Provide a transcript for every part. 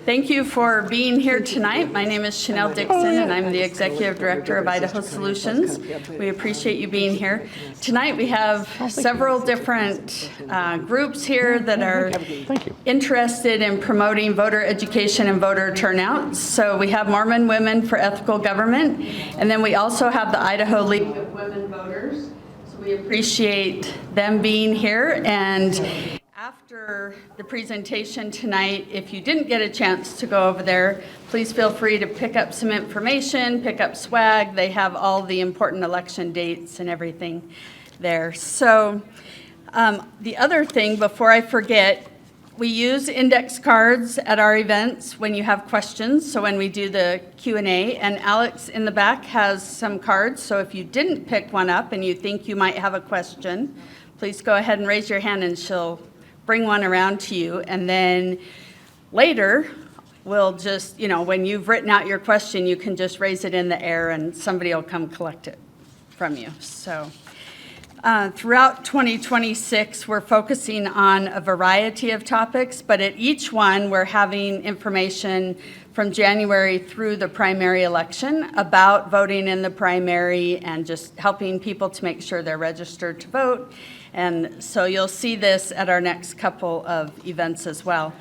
Thank you for being here tonight. My name is Chanel Dixon, and I'm the Executive Director of Idaho Solutions. We appreciate you being here. Tonight we have several different groups here that are interested in promoting voter education and voter turnout. So we have Mormon Women for Ethical Government, and then we also have the Idaho League of Women Voters. So we appreciate them being here. And after the presentation tonight, if you didn't get a chance to go over there, please feel free to pick up some information, pick up swag. They have all the important election dates and everything there. So the other thing, before I forget, we use index cards at our events when you have questions, so when we do the Q&A, and Alex in the back has some cards, so if you didn't pick one up and you think you might have a question, please go ahead and raise your hand and she'll bring one around to you, and then later we'll just, when you've written out your question, you can just raise it in the air and somebody will come collect it from you. So throughout 2026, we're focusing on a variety of topics, but at each one we're having information from January through the primary election about voting in the primary and just helping people to make sure they're registered to vote. And so you'll see this at our next couple of events as well.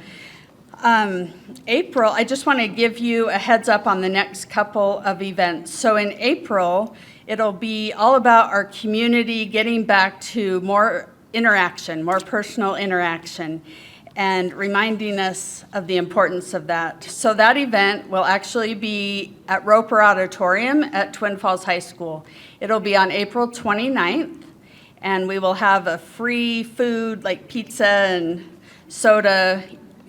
April, I just want to give you a heads up on the next couple of events. So in April, it'll be all about our community getting back to more interaction, more personal interaction, and reminding us of the importance of that. So that event will actually be at Roper Auditorium at Twin Falls High School. It'll be on April 29th. And we will have a free food like pizza and soda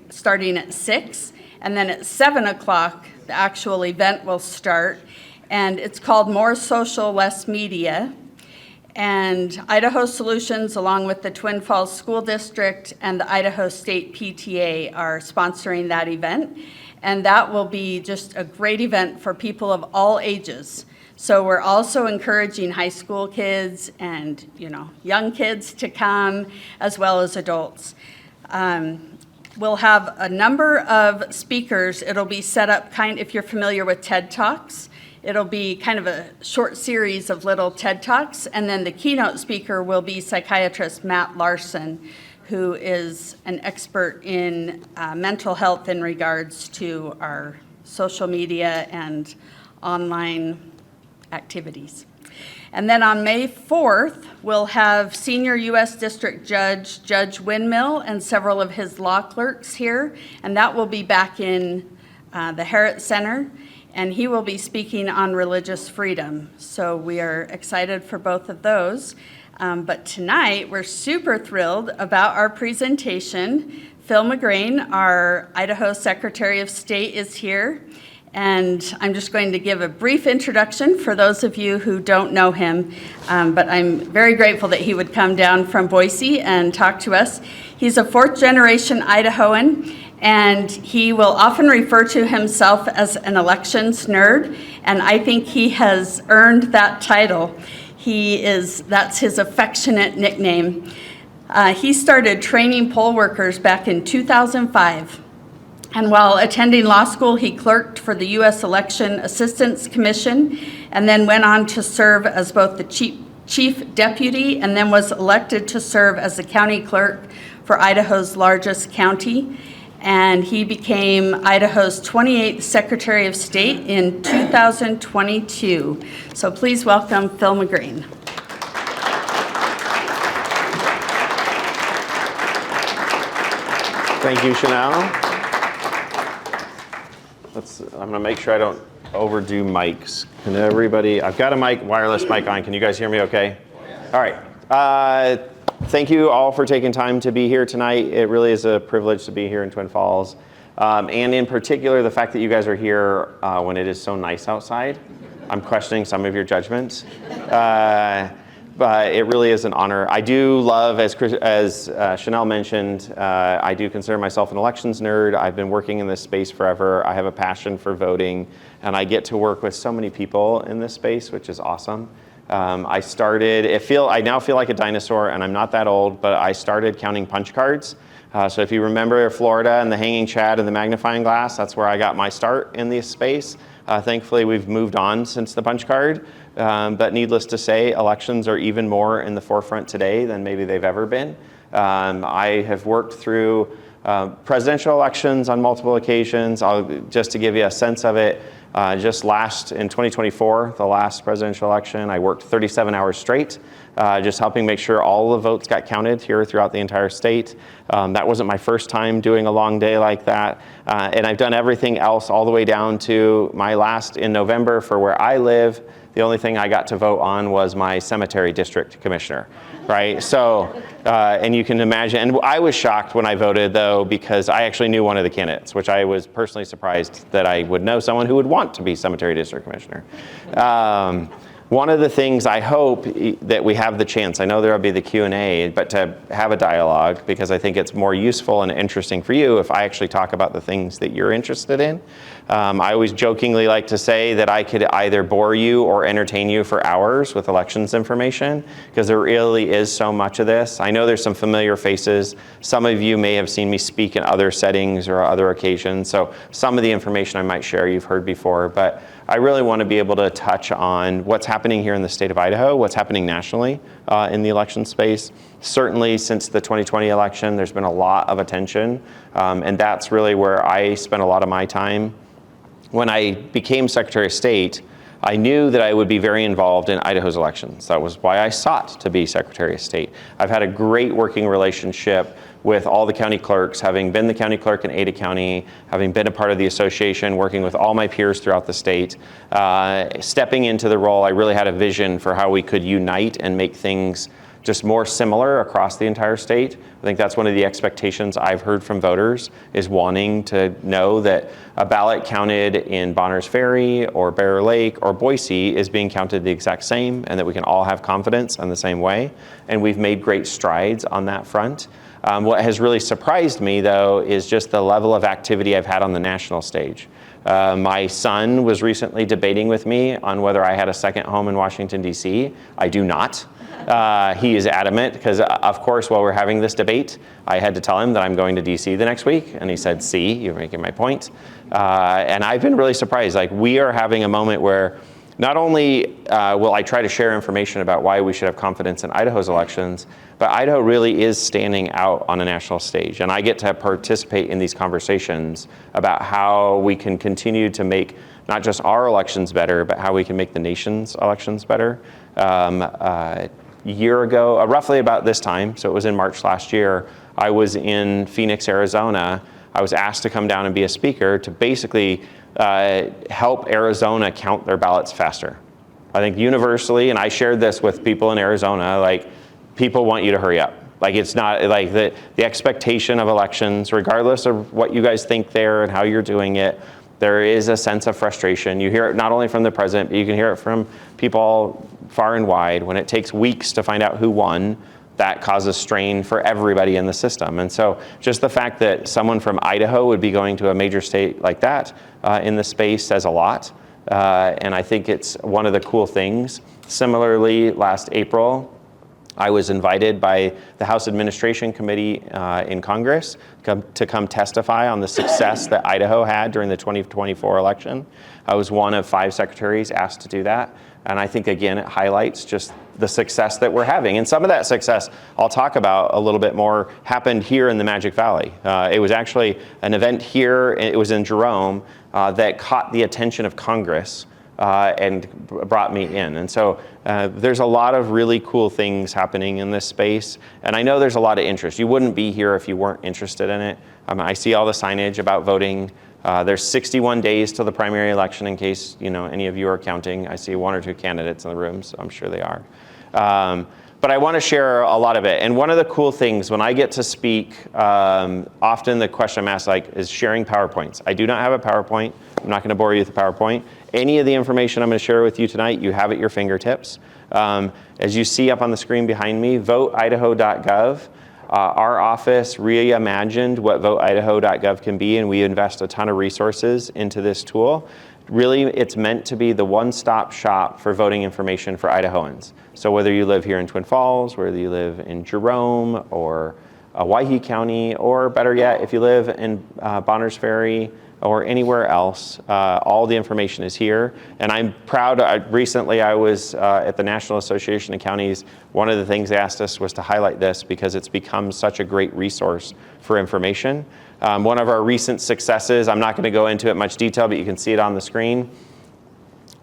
starting at 6. And then at 7 o'clock, the actual event will start. And it's called More Social, Less Media. And Idaho Solutions, along with the Twin Falls School District and the Idaho State PTA, are sponsoring that event. And that will be just a great event for people of all ages. So we're also encouraging high school kids and, young kids to come, as well as adults. We'll have a number of speakers. It'll be set up if you're familiar with TED Talks, it'll be kind of a short series of little TED Talks. And then the keynote speaker will be psychiatrist Matt Larson, who is an expert in mental health in regards to our social media and online activities. And then on May 4th, we'll have Senior U.S. District Judge, Judge Windmill, and several of his law clerks here, and that will be back in the Herritt Center, and he will be speaking on religious freedom. So we are excited for both of those. But tonight, we're super thrilled about our presentation. Phil McGrane, our Idaho Secretary of State, is here. And I'm just going to give a brief introduction for those of you who don't know him, but I'm very grateful that he would come down from Boise and talk to us. He's a fourth-generation Idahoan, and he will often refer to himself as an elections nerd, and I think he has earned that title. That's his affectionate nickname. He started training poll workers back in 2005. And while attending law school, he clerked for the U.S. Election Assistance Commission and then went on to serve as both the chief deputy and then was elected to serve as the county clerk for Idaho's largest county. And he became Idaho's 28th Secretary of State in 2022. So please welcome Phil McGrane. Thank you, Chanel. I'm gonna make sure I don't overdo mics. Can everybody, I've got a wireless mic on. Can you guys hear me okay? All right. Thank you all for taking time to be here tonight. It really is a privilege to be here in Twin Falls. And in particular, the fact that you guys are here when it is so nice outside. I'm questioning some of your judgments. But it really is an honor. I do love, as Chanel mentioned, I do consider myself an elections nerd. I've been working in this space forever. I have a passion for voting, and I get to work with so many people in this space, which is awesome. I now feel like a dinosaur, and I'm not that old, but I started counting punch cards. So if you remember Florida and the hanging chad and the magnifying glass, that's where I got my start in this space. Thankfully, we've moved on since the punch card. But needless to say, elections are even more in the forefront today than maybe they've ever been. I have worked through presidential elections on multiple occasions. Just to give you a sense of it, just in 2024, the last presidential election, I worked 37 hours straight, just helping make sure all the votes got counted here throughout the entire state. That wasn't my first time doing a long day like that. And I've done everything else all the way down to my last in November for where I live. The only thing I got to vote on was my cemetery district commissioner, right? So, and you can imagine, and I was shocked when I voted though, because I actually knew one of the candidates, which I was personally surprised that I would know someone who would want to be cemetery district commissioner. One of the things I hope that we have the chance, I know there'll be the Q&A, but to have a dialogue, because I think it's more useful and interesting for you if I actually talk about the things that you're interested in. I always jokingly like to say that I could either bore you or entertain you for hours with elections information, because there really is so much of this. I know there's some familiar faces. Some of you may have seen me speak in other settings or other occasions, so some of the information I might share you've heard before, but I really want to be able to touch on what's happening here in the state of Idaho, what's happening nationally in the election space. Certainly since the 2020 election, there's been a lot of attention, and that's really where I spent a lot of my time. When I became Secretary of State, I knew that I would be very involved in Idaho's elections. That was why I sought to be Secretary of State. I've had a great working relationship with all the county clerks, having been the county clerk in Ada County, having been a part of the association, working with all my peers throughout the state. Stepping into the role, I really had a vision for how we could unite and make things just more similar across the entire state. I think that's one of the expectations I've heard from voters, is wanting to know that a ballot counted in Bonners Ferry or Bear Lake or Boise is being counted the exact same, and that we can all have confidence in the same way. And we've made great strides on that front. What has really surprised me, though, is just the level of activity I've had on the national stage. My son was recently debating with me on whether I had a second home in Washington, D.C. I do not. He is adamant, because of course, while we're having this debate, I had to tell him that I'm going to DC the next week, and he said, "See, you're making my point." And I've been really surprised. Like, we are having a moment where not only will I try to share information about why we should have confidence in Idaho's elections, but Idaho really is standing out on a national stage, and I get to participate in these conversations about how we can continue to make not just our elections better, but how we can make the nation's elections better. A year ago, roughly about this time, so it was in March last year, I was in Phoenix, Arizona. I was asked to come down and be a speaker to basically help Arizona count their ballots faster. I think universally, and I shared this with people in Arizona, like, people want you to hurry up. Like, it's not like the expectation of elections, regardless of what you guys think there and how you're doing it, there is a sense of frustration. You hear it not only from the president, but you can hear it from people far and wide. When it takes weeks to find out who won, that causes strain for everybody in the system. And so just the fact that someone from Idaho would be going to a major state like that in the space says a lot. And I think it's one of the cool things. Similarly, last April, I was invited by the House Administration Committee in Congress to come testify on the success that Idaho had during the 2024 election. I was one of 5 secretaries asked to do that. And I think, again, it highlights just the success that we're having. And some of that success, I'll talk about a little bit more, happened here in the Magic Valley. It was actually an event here, it was in Jerome, that caught the attention of Congress and brought me in. And so there's a lot of really cool things happening in this space. And I know there's a lot of interest. You wouldn't be here if you weren't interested in it. I see all the signage about voting. There's 61 days till the primary election, in case any of you are counting. I see 1 or 2 candidates in the room, so I'm sure they are. But I want to share a lot of it. And one of the cool things when I get to speak, often the question I'm asked is sharing PowerPoints. I do not have a PowerPoint. I'm not going to bore you with the PowerPoint. Any of the information I'm going to share with you tonight, you have at your fingertips. As you see up on the screen behind me, voteidaho.gov. Our office reimagined what voteidaho.gov can be, and we invest a ton of resources into this tool. really, it's meant to be the one-stop shop for voting information for Idahoans. So whether you live here in Twin Falls, whether you live in Jerome or Waihee County, or better yet, if you live in Bonners Ferry or anywhere else, all the information is here. And I'm proud, recently I was at the National Association of Counties. One of the things they asked us was to highlight this because it's become such a great resource for information. One of our recent successes, I'm not going to go into it much detail, but you can see it on the screen.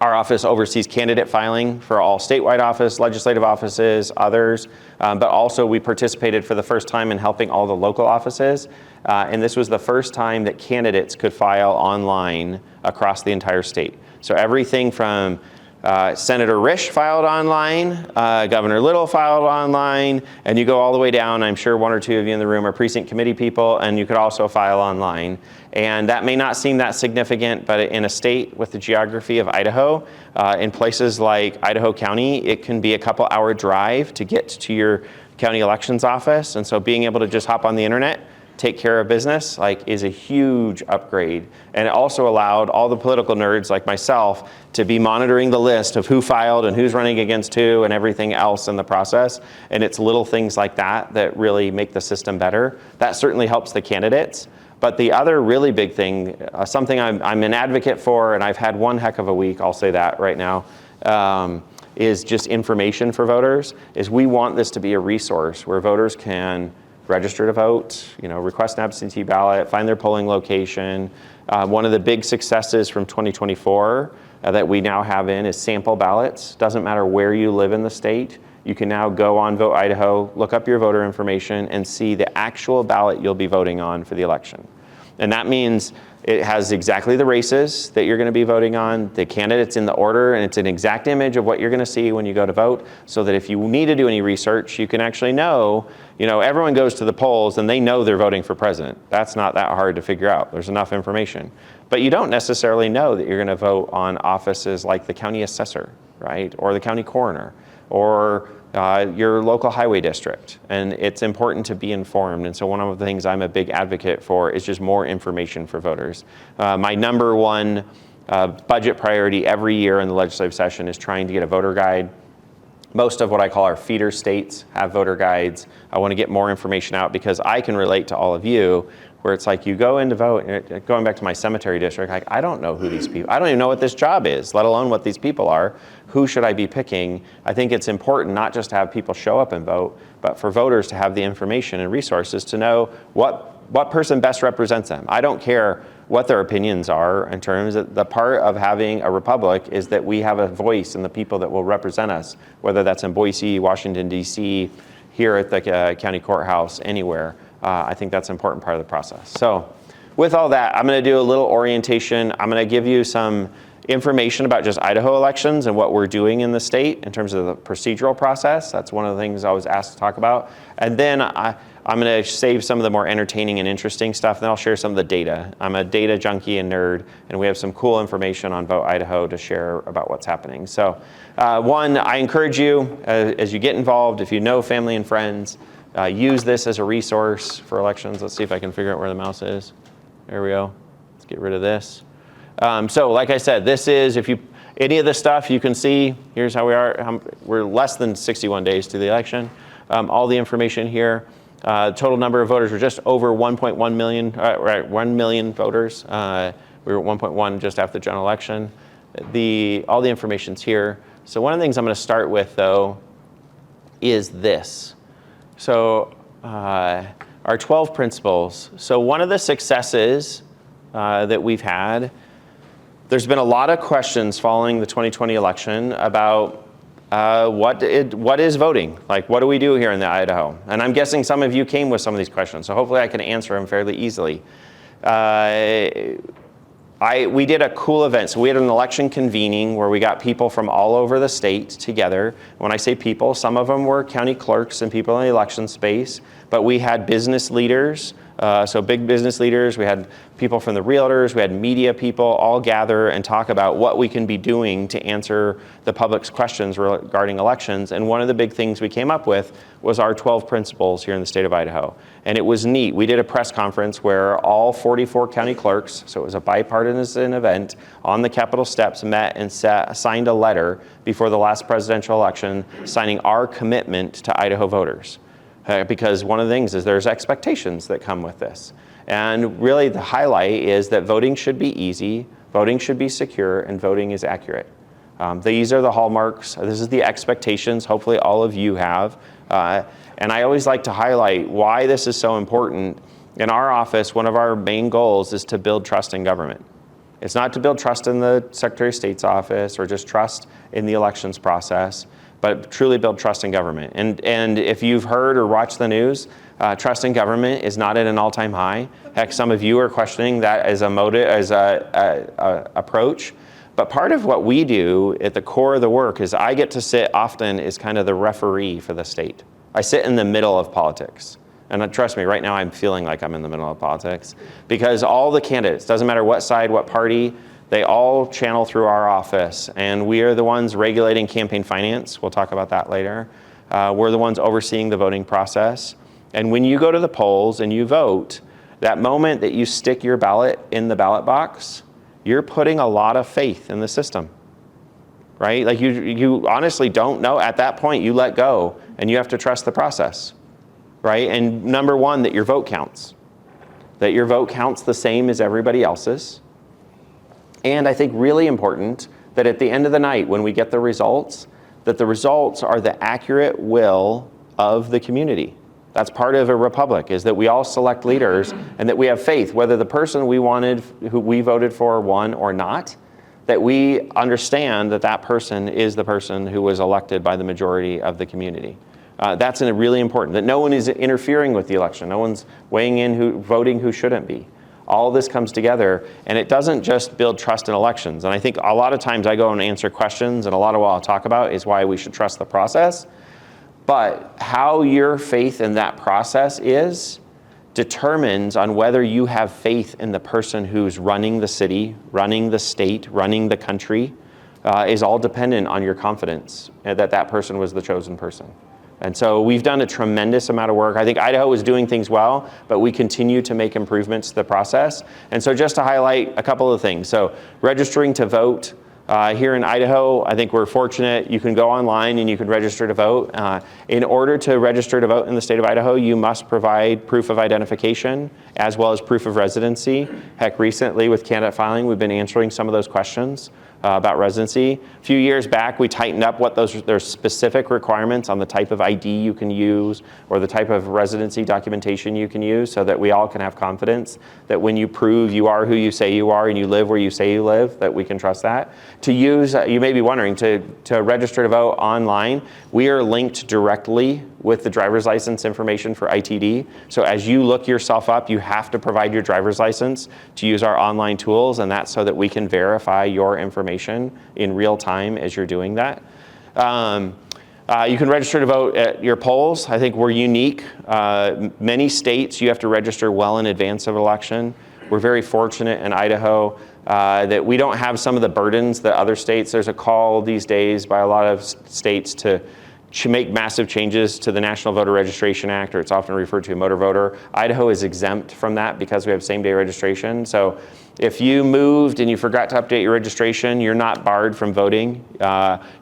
Our office oversees candidate filing for all statewide office, legislative offices, others, but also we participated for the first time in helping all the local offices. And this was the first time that candidates could file online across the entire state. So everything from Senator Risch filed online, Governor Little filed online, and you go all the way down. I'm sure one or two of you in the room are precinct committee people, and you could also file online. And that may not seem that significant, but in a state with the geography of Idaho, in places like Idaho County, it can be a couple-hour drive to get to your county elections office. And so being able to just hop on the internet, take care of business, is a huge upgrade. And it also allowed all the political nerds like myself to be monitoring the list of who filed and who's running against who and everything else in the process. And it's little things like that that really make the system better. That certainly helps the candidates. But the other really big thing, something I'm an advocate for, and I've had one heck of a week, I'll say that right now, is just information for voters, is we want this to be a resource where voters can register to vote, request an absentee ballot, find their polling location. One of the big successes from 2024 that we now have is sample ballots. Doesn't matter where you live in the state. You can now go on Vote Idaho, look up your voter information, and see the actual ballot you'll be voting on for the election. And that means it has exactly the races that you're going to be voting on, the candidates in the order, and it's an exact image of what you're going to see when you go to vote, so that if you need to do any research, you can actually know, everyone goes to the polls and they know they're voting for president. That's not that hard to figure out. There's enough information. But you don't necessarily know that you're going to vote on offices like the county assessor, right? Or the county coroner, or your local highway district. And it's important to be informed. And so one of the things I'm a big advocate for is just more information for voters. My number one budget priority every year in the legislative session is trying to get a voter guide. Most of what I call our feeder states have voter guides. I want to get more information out because I can relate to all of you, where it's like you go in to vote, going back to my cemetery district, I don't know who these people, I don't even know what this job is, let alone what these people are. Who should I be picking? I think it's important not just to have people show up and vote, but for voters to have the information and resources to know what person best represents them. I don't care what their opinions are in terms of the part of having a republic is that we have a voice in the people that will represent us, whether that's in Boise, Washington, D.C., here at the county courthouse, anywhere. I think that's an important part of the process. So with all that, I'm going to do a little orientation. I'm going to give you some information about just Idaho elections and what we're doing in the state in terms of the procedural process. That's one of the things I was asked to talk about. And then I'm going to save some of the more entertaining and interesting stuff, and then I'll share some of the data. I'm a data junkie and nerd, and we have some cool information on Vote Idaho to share about what's happening. So one, I encourage you, as you get involved, if you know family and friends, use this as a resource for elections. Let's see if I can figure out where the mouse is. There we go. Let's get rid of this. So like I said, this is, if you, any of this stuff you can see, here's how we are. We're less than 61 days to the election. All the information here. Total number of voters were just over 1.1 million, 1 million voters. We were at 1.1 just after the general election. All the information's here. So one of the things I'm going to start with, though, is this. So our 12 principles. So one of the successes that we've had, there's been a lot of questions following the 2020 election about what is voting? Like, what do we do here in the Idaho? And I'm guessing some of you came with some of these questions, so hopefully I can answer them fairly easily. We did a cool event. So we had an election convening where we got people from all over the state together. When I say people, some of them were county clerks and people in the election space, but we had business leaders, So big business leaders, we had people from the realtors, we had media people all gather and talk about what we can be doing to answer the public's questions regarding elections. And one of the big things we came up with was our 12 principles here in the state of Idaho. And it was neat. We did a press conference where all 44 county clerks, so it was a bipartisan event, on the Capitol steps met and signed a letter before the last presidential election signing our commitment to Idaho voters. Because one of the things is there's expectations that come with this. And really the highlight is that voting should be easy, voting should be secure, and voting is accurate. These are the hallmarks. This is the expectations hopefully all of you have. And I always like to highlight why this is so important. In our office, one of our main goals is to build trust in government. It's not to build trust in the Secretary of State's office or just trust in the elections process, but truly build trust in government. And if you've heard or watched the news, trust in government is not at an all-time high. Heck, some of you are questioning that as a motive, as a approach. But part of what we do at the core of the work is I get to sit often as kind of the referee for the state. I sit in the middle of politics. And trust me, right now I'm feeling like I'm in the middle of politics because all the candidates, doesn't matter what side, what party, they all channel through our office, and we are the ones regulating campaign finance. We'll talk about that later. We're the ones overseeing the voting process. And when you go to the polls and you vote, that moment that you stick your ballot in the ballot box, you're putting a lot of faith in the system, right? Like you honestly don't know. At that point, you let go, and you have to trust the process, right? And number one, that your vote counts. That your vote counts the same as everybody else's. And I think really important that at the end of the night, when we get the results, that the results are the accurate will of the community. That's part of a republic, is that we all select leaders and that we have faith, whether the person we wanted, who we voted for, won or not, that we understand that that person is the person who was elected by the majority of the community. That's really important, that no one is interfering with the election. No one's weighing in voting who shouldn't be. All this comes together, and it doesn't just build trust in elections. And I think a lot of times I go and answer questions, and a lot of what I'll talk about is why we should trust the process. But how your faith in that process is determines on whether you have faith in the person who's running the city, running the state, running the country, is all dependent on your confidence that that person was the chosen person. And so we've done a tremendous amount of work. I think Idaho is doing things well, but we continue to make improvements to the process. And so just to highlight a couple of things. So registering to vote here in Idaho, I think we're fortunate. You can go online and you can register to vote. In order to register to vote in the state of Idaho, you must provide proof of identification as well as proof of residency. Heck, recently with candidate filing, we've been answering some of those questions about residency. A few years back, we tightened up what there's specific requirements on the type of ID you can use or the type of residency documentation you can use so that we all can have confidence that when you prove you are who you say you are and you live where you say you live, that we can trust that. To use, you may be wondering, to register to vote online, we are linked directly with the driver's license information for ITD. So as you look yourself up, you have to provide your driver's license to use our online tools, and that's so that we can verify your information in real time as you're doing that. You can register to vote at your polls. I think we're unique. Many states you have to register well in advance of an election. We're very fortunate in Idaho that we don't have some of the burdens that other states. There's a call these days by a lot of states to make massive changes to the National Voter Registration Act, or it's often referred to as motor voter. Idaho is exempt from that because we have same-day registration. So if you moved and you forgot to update your registration, you're not barred from voting.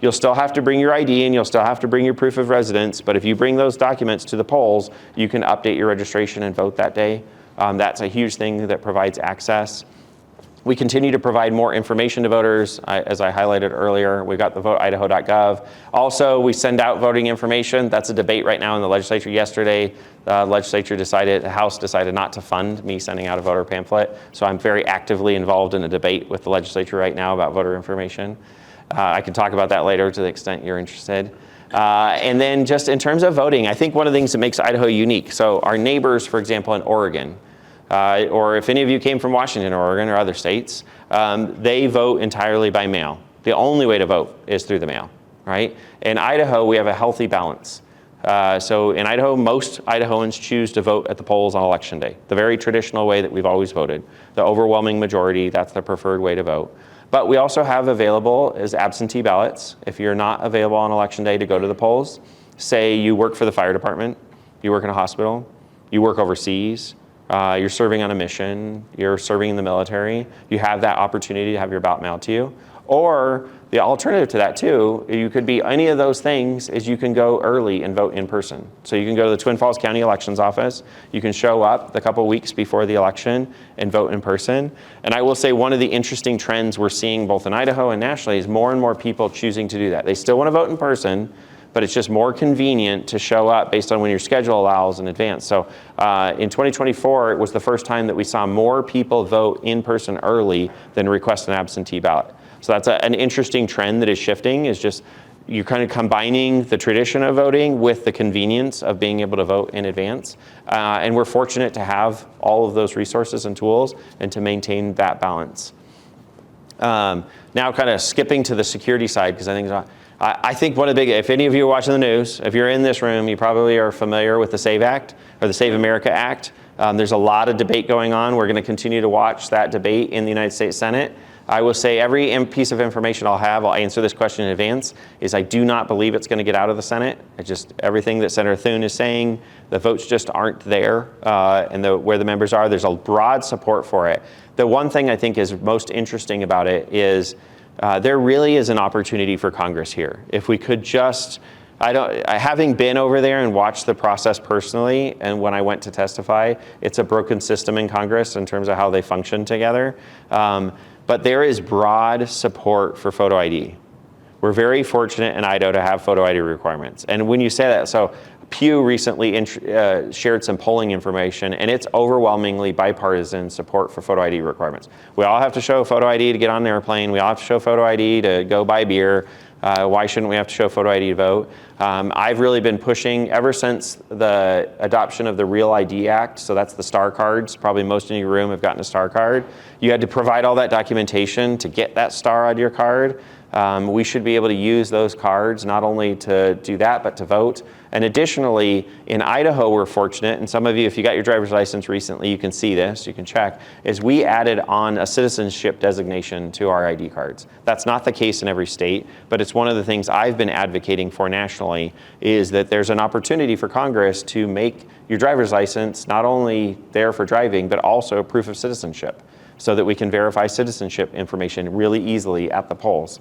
You'll still have to bring your ID and you'll still have to bring your proof of residence, but if you bring those documents to the polls, you can update your registration and vote that day. That's a huge thing that provides access. We continue to provide more information to voters. As I highlighted earlier, we've got the voteidaho.gov. Also, we send out voting information. That's a debate right now in the legislature. Yesterday, the House decided not to fund me sending out a voter pamphlet. So I'm very actively involved in a debate with the legislature right now about voter information. I can talk about that later to the extent you're interested. And then just in terms of voting, I think one of the things that makes Idaho unique. So our neighbors, for example, in Oregon, or if any of you came from Washington or Oregon or other states, they vote entirely by mail. The only way to vote is through the mail, right? In Idaho, we have a healthy balance. So in Idaho, most Idahoans choose to vote at the polls on election day, the very traditional way that we've always voted. The overwhelming majority, that's the preferred way to vote. But we also have available as absentee ballots, if you're not available on election day to go to the polls. Say you work for the fire department, you work in a hospital, you work overseas, you're serving on a mission, you're serving in the military, you have that opportunity to have your ballot mailed to you. Or the alternative to that too, you could be any of those things, is you can go early and vote in person. So you can go to the Twin Falls County Elections Office, you can show up the couple weeks before the election and vote in person. And I will say one of the interesting trends we're seeing both in Idaho and nationally is more and more people choosing to do that. They still want to vote in person, but it's just more convenient to show up based on when your schedule allows in advance. So in 2024, it was the first time that we saw more people vote in person early than request an absentee ballot. So that's an interesting trend that is shifting, is just you're kind of combining the tradition of voting with the convenience of being able to vote in advance. And we're fortunate to have all of those resources and tools and to maintain that balance. Now kind of skipping to the security side, because I think one of the big, if any of you are watching the news, if you're in this room, you probably are familiar with the SAVE Act or the Save America Act. There's a lot of debate going on. We're going to continue to watch that debate in the United States Senate. I will say every piece of information I'll answer this question in advance, is I do not believe it's going to get out of the Senate. Everything that Senator Thune is saying, the votes just aren't there, and where the members are, there's a broad support for it. The one thing I think is most interesting about it is there really is an opportunity for Congress here. If we could just, having been over there and watched the process personally, and when I went to testify, it's a broken system in Congress in terms of how they function together. But there is broad support for photo ID. We're very fortunate in Idaho to have photo ID requirements. And when you say that, so Pew recently shared some polling information, and it's overwhelmingly bipartisan support for photo ID requirements. We all have to show photo ID to get on an airplane. We all have to show photo ID to go buy beer. Why shouldn't we have to show photo ID to vote? I've really been pushing ever since the adoption of the Real ID Act. So that's the STAR cards. Probably most in your room have gotten a STAR card. You had to provide all that documentation to get that STAR on your card. We should be able to use those cards not only to do that, but to vote. And additionally, in Idaho, we're fortunate, and some of you, if you got your driver's license recently, you can see this, you can check, is we added on a citizenship designation to our ID cards. That's not the case in every state, but it's one of the things I've been advocating for nationally, is that there's an opportunity for Congress to make your driver's license not only there for driving, but also proof of citizenship, so that we can verify citizenship information really easily at the polls.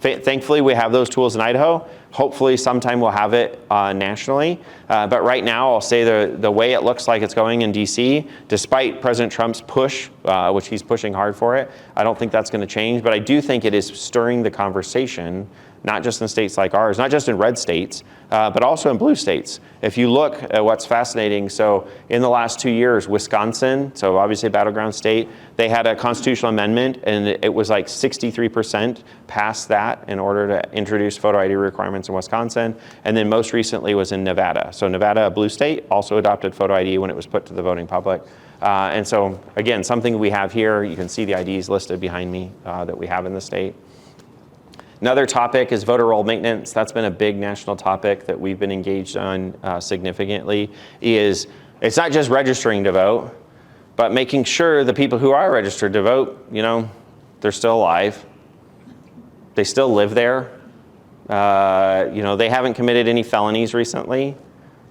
Thankfully, we have those tools in Idaho. Hopefully, sometime we'll have it nationally. But right now, I'll say the way it looks like it's going in DC, despite President Trump's push, which he's pushing hard for it, I don't think that's going to change. But I do think it is stirring the conversation, not just in states like ours, not just in red states, but also in blue states. If you look at what's fascinating, so in the last 2 years, Wisconsin, so obviously a battleground state, they had a constitutional amendment, and it was like 63% passed that in order to introduce photo ID requirements in Wisconsin. And then most recently was in Nevada. So Nevada, a blue state, also adopted photo ID when it was put to the voting public. And so again, something we have here, you can see the IDs listed behind me that we have in the state. Another topic is voter roll maintenance. That's been a big national topic that we've been engaged on significantly. It's not just registering to vote, but making sure the people who are registered to vote, they're still alive. They still live there. They haven't committed any felonies recently,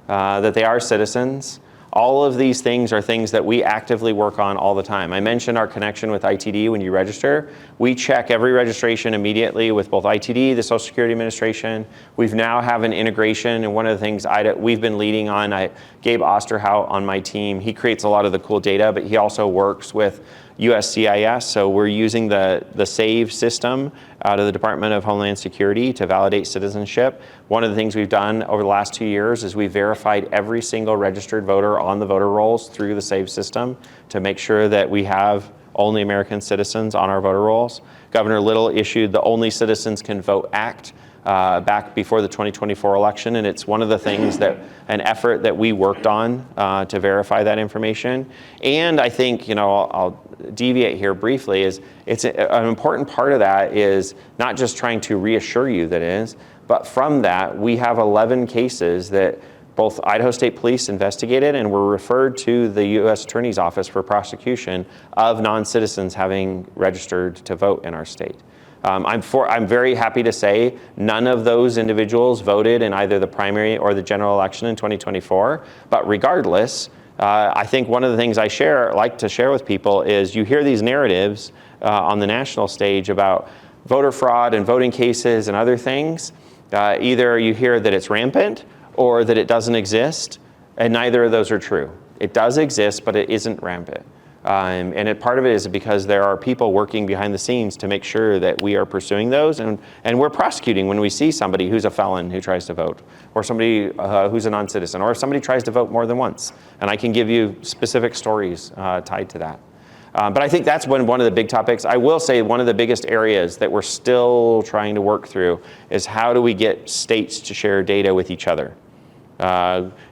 that they are citizens. All of these things are things that we actively work on all the time. I mentioned our connection with ITD when you register. We check every registration immediately with both ITD, the Social Security Administration. We've now have an integration, and one of the things we've been leading on, Gabe Osterhout on my team, he creates a lot of the cool data, but he also works with USCIS, so we're using the SAVE system out of the Department of Homeland Security to validate citizenship. One of the things we've done over the last 2 years is we've verified every single registered voter on the voter rolls through the SAVE system to make sure that we have only American citizens on our voter rolls. Governor Little issued the Only Citizens Can Vote Act back before the 2024 election, and it's one of the things an effort that we worked on to verify that information. And I think, I'll deviate here briefly, is it's an important part of that is not just trying to reassure you that it is, But from that, we have 11 cases that both Idaho State Police investigated and were referred to the U.S. Attorney's Office for prosecution of non-citizens having registered to vote in our state. I'm very happy to say none of those individuals voted in either the primary or the general election in 2024. But regardless, I think one of the things I like to share with people is you hear these narratives on the national stage about voter fraud and voting cases and other things. Either you hear that it's rampant or that it doesn't exist, and neither of those are true. It does exist, but it isn't rampant. Part of it is because there are people working behind the scenes to make sure that we are pursuing those, and we're prosecuting when we see somebody who's a felon who tries to vote, or somebody who's a non-citizen, or if somebody tries to vote more than once. And I can give you specific stories tied to that. But I think that's one of the big topics. I will say one of the biggest areas that we're still trying to work through is how do we get states to share data with each other.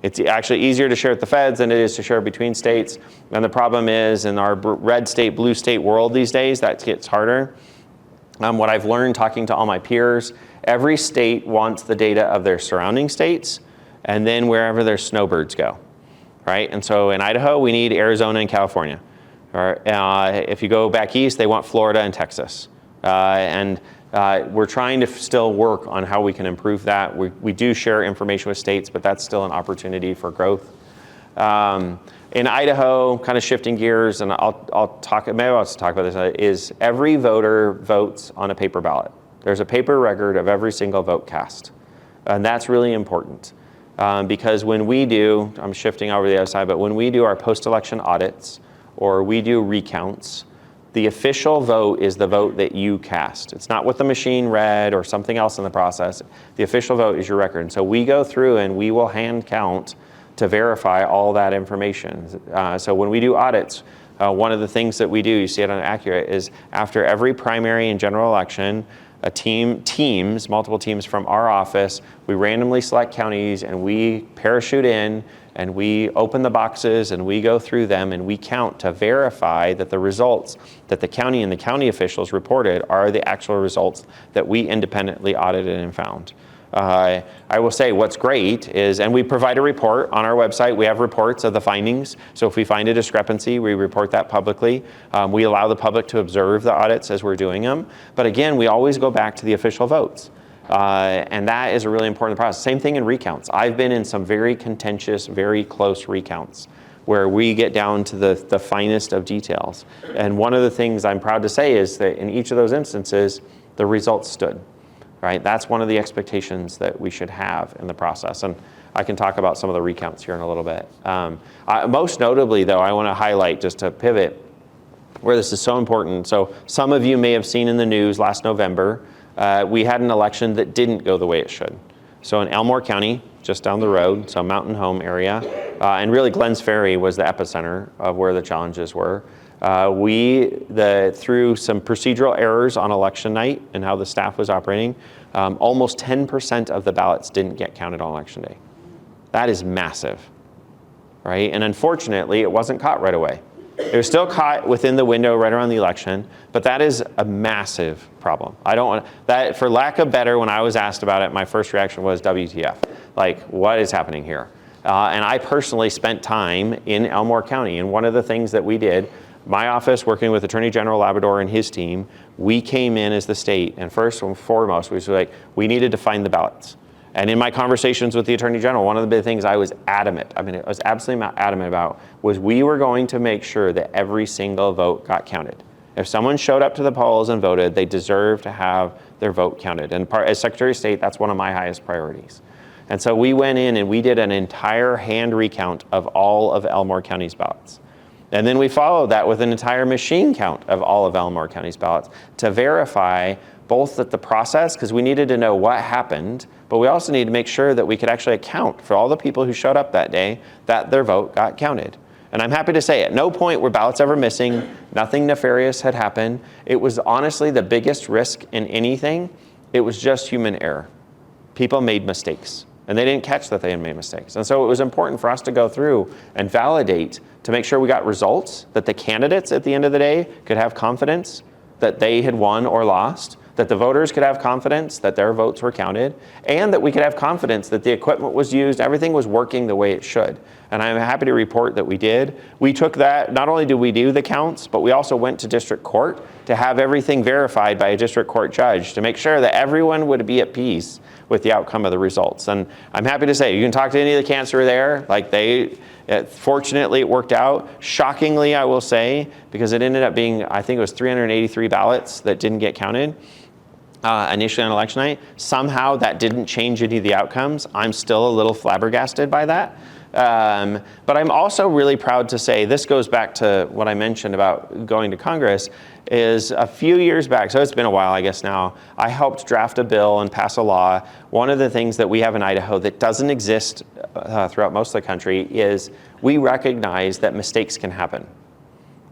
It's actually easier to share with the feds than it is to share between states. And the problem is in our red state, blue state world these days, that gets harder. What I've learned talking to all my peers, every state wants the data of their surrounding states and then wherever their snowbirds go, right? And so in Idaho, we need Arizona and California. If you go back east, they want Florida and Texas. We're trying to still work on how we can improve that. We do share information with states, but that's still an opportunity for growth. In Idaho, kind of shifting gears, and I'll talk about this, is every voter votes on a paper ballot. There's a paper record of every single vote cast. And that's really important because when we do, I'm shifting over to the other side, but when we do our post-election audits or we do recounts, the official vote is the vote that you cast. It's not what the machine read or something else in the process. The official vote is your record. And so we go through and we will hand count to verify all that information. So when we do audits, one of the things that we do, you see it on Accurate, is after every primary and general election, multiple teams from our office, we randomly select counties and we parachute in and we open the boxes and we go through them and we count to verify that the results that the county and the county officials reported are the actual results that we independently audited and found. I will say what's great is, and we provide a report on our website. We have reports of the findings. So if we find a discrepancy, we report that publicly. We allow the public to observe the audits as we're doing them. But again, we always go back to the official votes. And that is a really important process. Same thing in recounts. I've been in some very contentious, very close recounts where we get down to the finest of details. And one of the things I'm proud to say is that in each of those instances, the results stood. Right? That's one of the expectations that we should have in the process. And I can talk about some of the recounts here in a little bit. Most notably, though, I want to highlight, just to pivot, where this is so important. So some of you may have seen in the news last November, we had an election that didn't go the way it should. So in Elmore County, just down the road, so Mountain Home area, and really Glens Ferry was the epicenter of where the challenges were. Through some procedural errors on election night and how the staff was operating, almost 10% of the ballots didn't get counted on election day. That is massive, right? And unfortunately, it wasn't caught right away. It was still caught within the window right around the election, but that is a massive problem. I don't want that, for lack of better, when I was asked about it, my first reaction was WTF, like what is happening here? And I personally spent time in Elmore County, and one of the things that we did, my office, working with Attorney General Labrador and his team, we came in as the state, and first and foremost, we needed to find the ballots. And in my conversations with the Attorney General, one of the big things I was absolutely adamant about, was we were going to make sure that every single vote got counted. If someone showed up to the polls and voted, they deserve to have their vote counted. And as Secretary of State, that's one of my highest priorities. And so we went in and we did an entire hand recount of all of Elmore County's ballots. And then we followed that with an entire machine count of all of Elmore County's ballots to verify both that the process, because we needed to know what happened, but we also needed to make sure that we could actually account for all the people who showed up that day, that their vote got counted. And I'm happy to say at no point were ballots ever missing, nothing nefarious had happened. It was honestly the biggest risk in anything. It was just human error. People made mistakes, and they didn't catch that they had made mistakes. And so it was important for us to go through and validate to make sure we got results, that the candidates at the end of the day could have confidence that they had won or lost, that the voters could have confidence that their votes were counted, and that we could have confidence that the equipment was used, everything was working the way it should. And I'm happy to report that we did. We took that, not only did we do the counts, but we also went to district court to have everything verified by a district court judge to make sure that everyone would be at peace with the outcome of the results. And I'm happy to say, you can talk to any of the candidates who were there, like fortunately it worked out. Shockingly, I will say, because it ended up being, I think it was 383 ballots that didn't get counted initially on election night. Somehow that didn't change any of the outcomes. I'm still a little flabbergasted by that. But I'm also really proud to say, this goes back to what I mentioned about going to Congress, is a few years back, so it's been a while I guess now, I helped draft a bill and pass a law. One of the things that we have in Idaho that doesn't exist throughout most of the country is we recognize that mistakes can happen.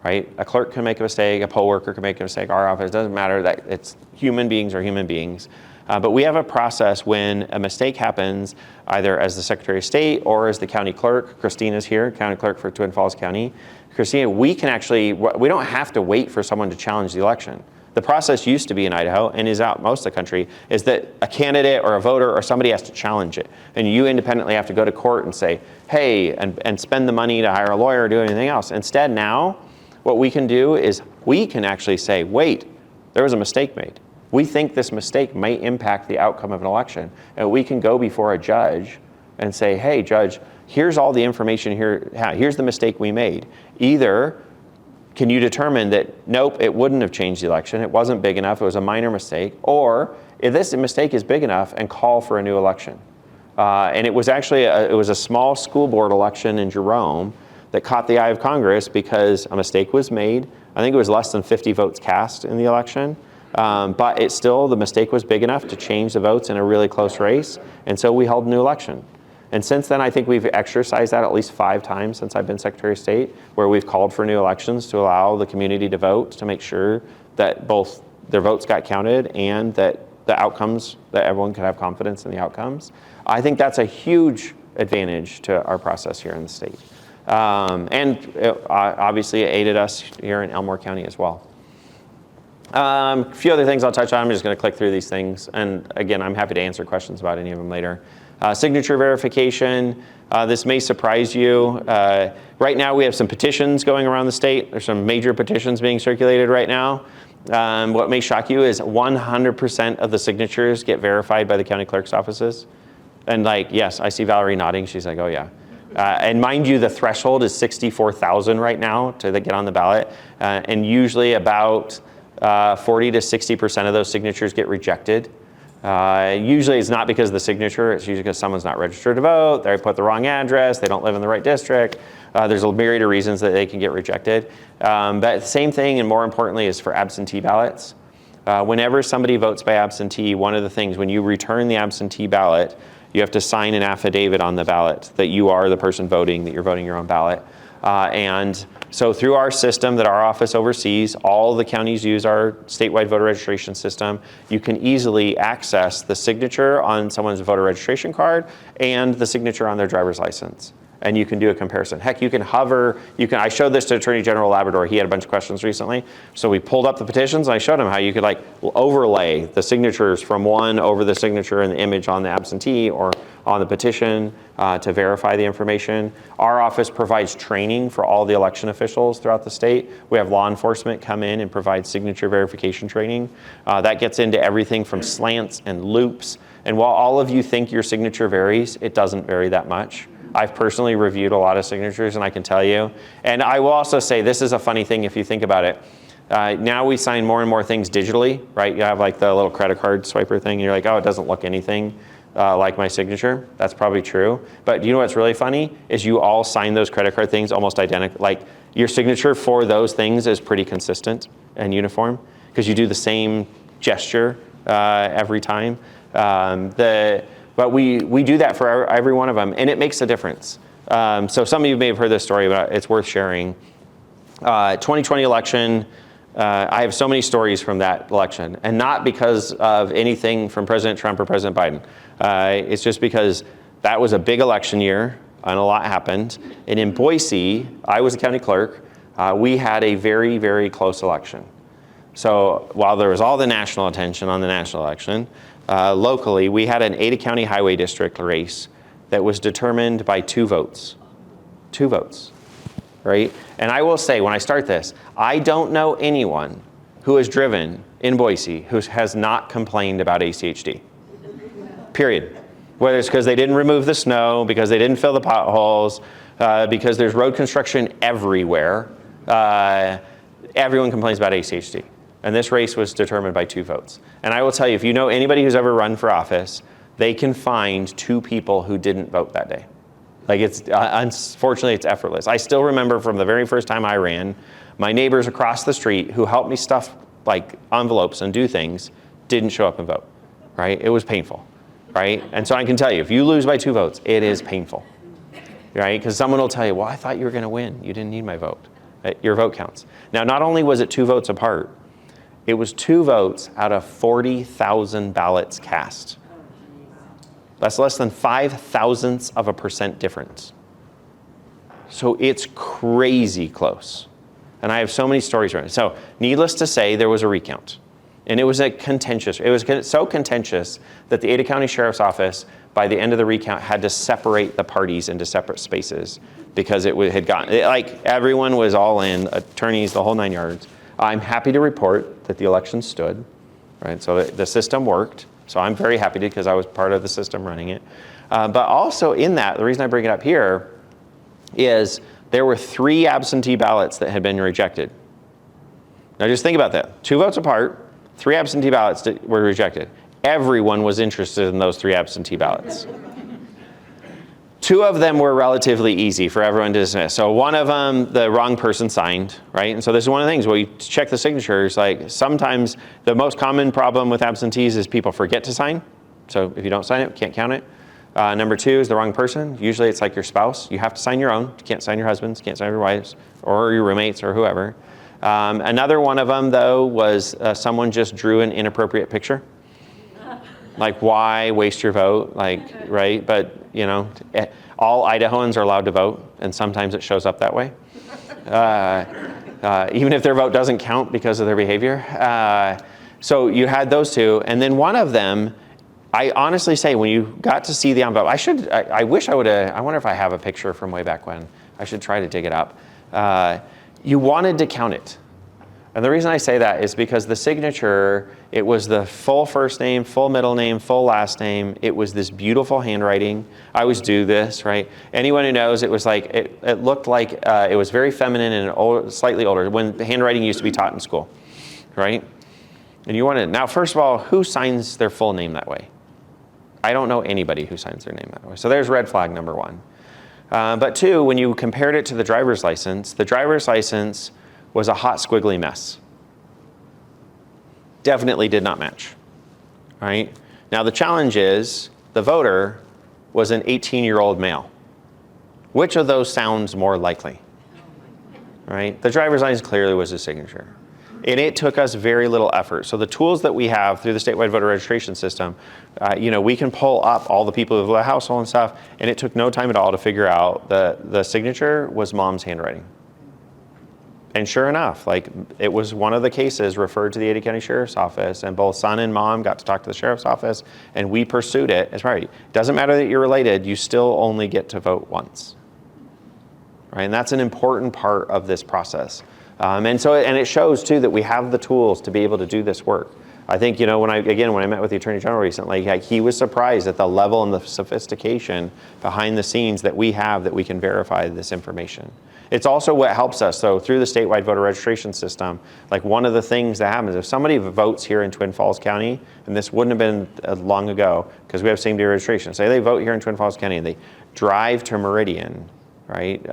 Right? A clerk can make a mistake, a poll worker can make a mistake, our office, it doesn't matter, that it's human beings are human beings. But we have a process when a mistake happens, either as the Secretary of State or as the county clerk. Christina's here, county clerk for Twin Falls County. Christina, we don't have to wait for someone to challenge the election. The process used to be in Idaho, and is out most of the country, is that a candidate or a voter or somebody has to challenge it. And you independently have to go to court and say, hey, and spend the money to hire a lawyer or do anything else. Instead now, what we can do is we can actually say, wait, there was a mistake made. We think this mistake might impact the outcome of an election. And we can go before a judge and say, hey, judge, here's all the information here. Here's the mistake we made. Either can you determine that, nope, it wouldn't have changed the election. It wasn't big enough. It was a minor mistake. Or if this mistake is big enough, and call for a new election. And it was actually a small school board election in Jerome that caught the eye of Congress because a mistake was made. I think it was less than 50 votes cast in the election. But the mistake was big enough to change the votes in a really close race. And so we held a new election. And since then, I think we've exercised that at least 5 times since I've been Secretary of State, where we've called for new elections to allow the community to vote, to make sure that both their votes got counted and that the outcomes, that everyone could have confidence in the outcomes. I think that's a huge advantage to our process here in the state. Obviously it aided us here in Elmore County as well. A few other things I'll touch on. I'm just going to click through these things. And again, I'm happy to answer questions about any of them later. Signature verification. This may surprise you. Right now we have some petitions going around the state. There's some major petitions being circulated right now. What may shock you is 100% of the signatures get verified by the county clerk's offices. And yes, I see Valerie nodding. She's like, oh yeah. And mind you, the threshold is 64,000 right now to get on the ballot. And usually about 40 to 60% of those signatures get rejected. Usually it's not because of the signature, it's usually because someone's not registered to vote, they put the wrong address, they don't live in the right district. There's a myriad of reasons that they can get rejected. But the same thing, and more importantly, is for absentee ballots. Whenever somebody votes by absentee, one of the things, when you return the absentee ballot, you have to sign an affidavit on the ballot that you are the person voting, that you're voting your own ballot. And so through our system that our office oversees, all the counties use our statewide voter registration system. You can easily access the signature on someone's voter registration card and the signature on their driver's license. And you can do a comparison. Heck, you can hover. I showed this to Attorney General Labrador. He had a bunch of questions recently. So we pulled up the petitions and I showed him how you could overlay the signatures from one over the signature and the image on the absentee or on the petition to verify the information. Our office provides training for all the election officials throughout the state. We have law enforcement come in and provide signature verification training. That gets into everything from slants and loops. And while all of you think your signature varies, it doesn't vary that much. I've personally reviewed a lot of signatures and I can tell you. And I will also say this is a funny thing if you think about it. Now we sign more and more things digitally, right? You have the little credit card swiper thing and you're like, oh, it doesn't look anything like my signature. That's probably true. But you know what's really funny is you all sign those credit card things almost identical. Your signature for those things is pretty consistent and uniform because you do the same gesture every time. But we do that for every one of them, and it makes a difference. So some of you may have heard this story, but it's worth sharing. 2020 election, I have so many stories from that election, and not because of anything from President Trump or President Biden. It's just because that was a big election year, and a lot happened. And in Boise, I was a county clerk. We had a very, very close election. So while there was all the national attention on the national election, locally we had an Ada County Highway District race that was determined by 2 votes. 2 votes, right? And I will say, when I start this, I don't know anyone who has driven in Boise who has not complained about ACHD. Period. Whether it's because they didn't remove the snow, because they didn't fill the potholes, because there's road construction everywhere. Everyone complains about ACHD. And this race was determined by 2 votes. And I will tell you, if you know anybody who's ever run for office, they can find 2 people who didn't vote that day. Like, it's, unfortunately, it's effortless. I still remember from the very first time I ran, my neighbors across the street who helped me stuff like envelopes and do things didn't show up and vote, right? It was painful, right? And so I can tell you, if you lose by 2 votes, it is painful, right? Because someone will tell you, well, I thought you were gonna win. You didn't need my vote. Your vote counts. Now, not only was it 2 votes apart, it was 2 votes out of 40,000 ballots cast. That's less than 0.005% difference. So it's crazy close. And I have so many stories around it. So needless to say, there was a recount. And it was so contentious that the Ada County Sheriff's Office, by the end of the recount, had to separate the parties into separate spaces because it had gotten, like, everyone was all in, attorneys, the whole 9 yards. I'm happy to report that the election stood, right? So the system worked. So I'm very happy because I was part of the system running it. But also in that, the reason I bring it up here is there were 3 absentee ballots that had been rejected. Now just think about that. 2 votes apart, 3 absentee ballots that were rejected. Everyone was interested in those 3 absentee ballots. 2 of them were relatively easy for everyone to dismiss. So one of them, the wrong person signed, right? And so this is one of the things where you check the signatures, like sometimes the most common problem with absentees is people forget to sign. So if you don't sign it, you can't count it. Number 2 is the wrong person. Usually it's like your spouse. You have to sign your own. You can't sign your husband's, can't sign your wife's, or your roommates or whoever. Another one of them though was someone just drew an inappropriate picture. Like, why waste your vote? Like, right? But, you know, all Idahoans are allowed to vote, and sometimes it shows up that way. Even if their vote doesn't count because of their behavior. So you had those 2, and then one of them, I honestly say, when you got to see the envelope, I wish I wonder if I have a picture from way back when. I should try to dig it up. You wanted to count it. And the reason I say that is because the signature, it was the full first name, full middle name, full last name. It was this beautiful handwriting. I always do this, right? Anyone who knows, it was like, it looked like it was very feminine and old, slightly older, when the handwriting used to be taught in school, right? And you wanted, now first of all, who signs their full name that way? I don't know anybody who signs their name that way. So there's red flag number 1. But 2, when you compared it to the driver's license was a hot squiggly mess. Definitely did not match, right? Now the challenge is the voter was an 18-year-old male. Which of those sounds more likely, right? The driver's license clearly was his signature. And it took us very little effort. So the tools that we have through the statewide voter registration system, you know, we can pull up all the people of the household and stuff, and it took no time at all to figure out the signature was mom's handwriting. And sure enough, like, it was one of the cases referred to the Ada County Sheriff's Office, and both son and mom got to talk to the Sheriff's Office, and we pursued it. It's right. Doesn't matter that you're related, you still only get to vote once, right? And that's an important part of this process. And it shows too that we have the tools to be able to do this work. I think, you know, when I met with the Attorney General recently, like, he was surprised at the level and the sophistication behind the scenes that we have that we can verify this information. It's also what helps us, so through the statewide voter registration system, like, one of the things that happens, if somebody votes here in Twin Falls County, and this wouldn't have been long ago, because we have same-day registration, say they vote here in Twin Falls County and they drive to Meridian, right?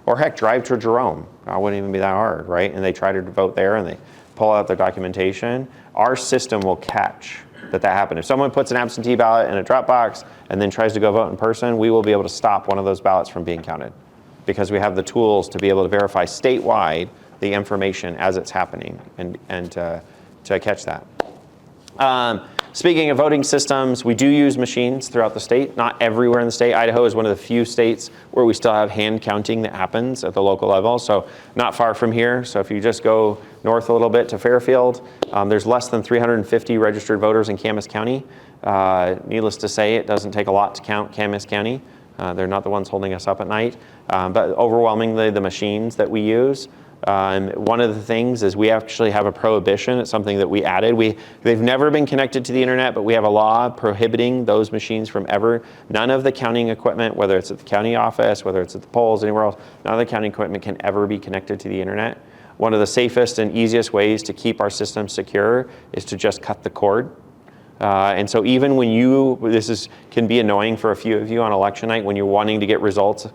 Or heck, drive to Jerome. It wouldn't even be that hard, right? And they try to vote there and they pull out their documentation. Our system will catch that happened. If someone puts an absentee ballot in a drop box and then tries to go vote in person, we will be able to stop one of those ballots from being counted, because we have the tools to be able to verify statewide the information as it's happening and to catch that. Speaking of voting systems, we do use machines throughout the state, not everywhere in the state. Idaho is one of the few states where we still have hand counting that happens at the local level, so not far from here. So if you just go north a little bit to Fairfield, there's less than 350 registered voters in Camas County. Needless to say, it doesn't take a lot to count Camas County. They're not the ones holding us up at night, but overwhelmingly the machines that we use. And one of the things is we actually have a prohibition. It's something that we added. They've never been connected to the internet, but we have a law prohibiting those machines from ever. None of the counting equipment, whether it's at the county office, whether it's at the polls, anywhere else, none of the counting equipment can ever be connected to the internet. One of the safest and easiest ways to keep our system secure is to just cut the cord. And so even when can be annoying for a few of you on election night when you're wanting to get results.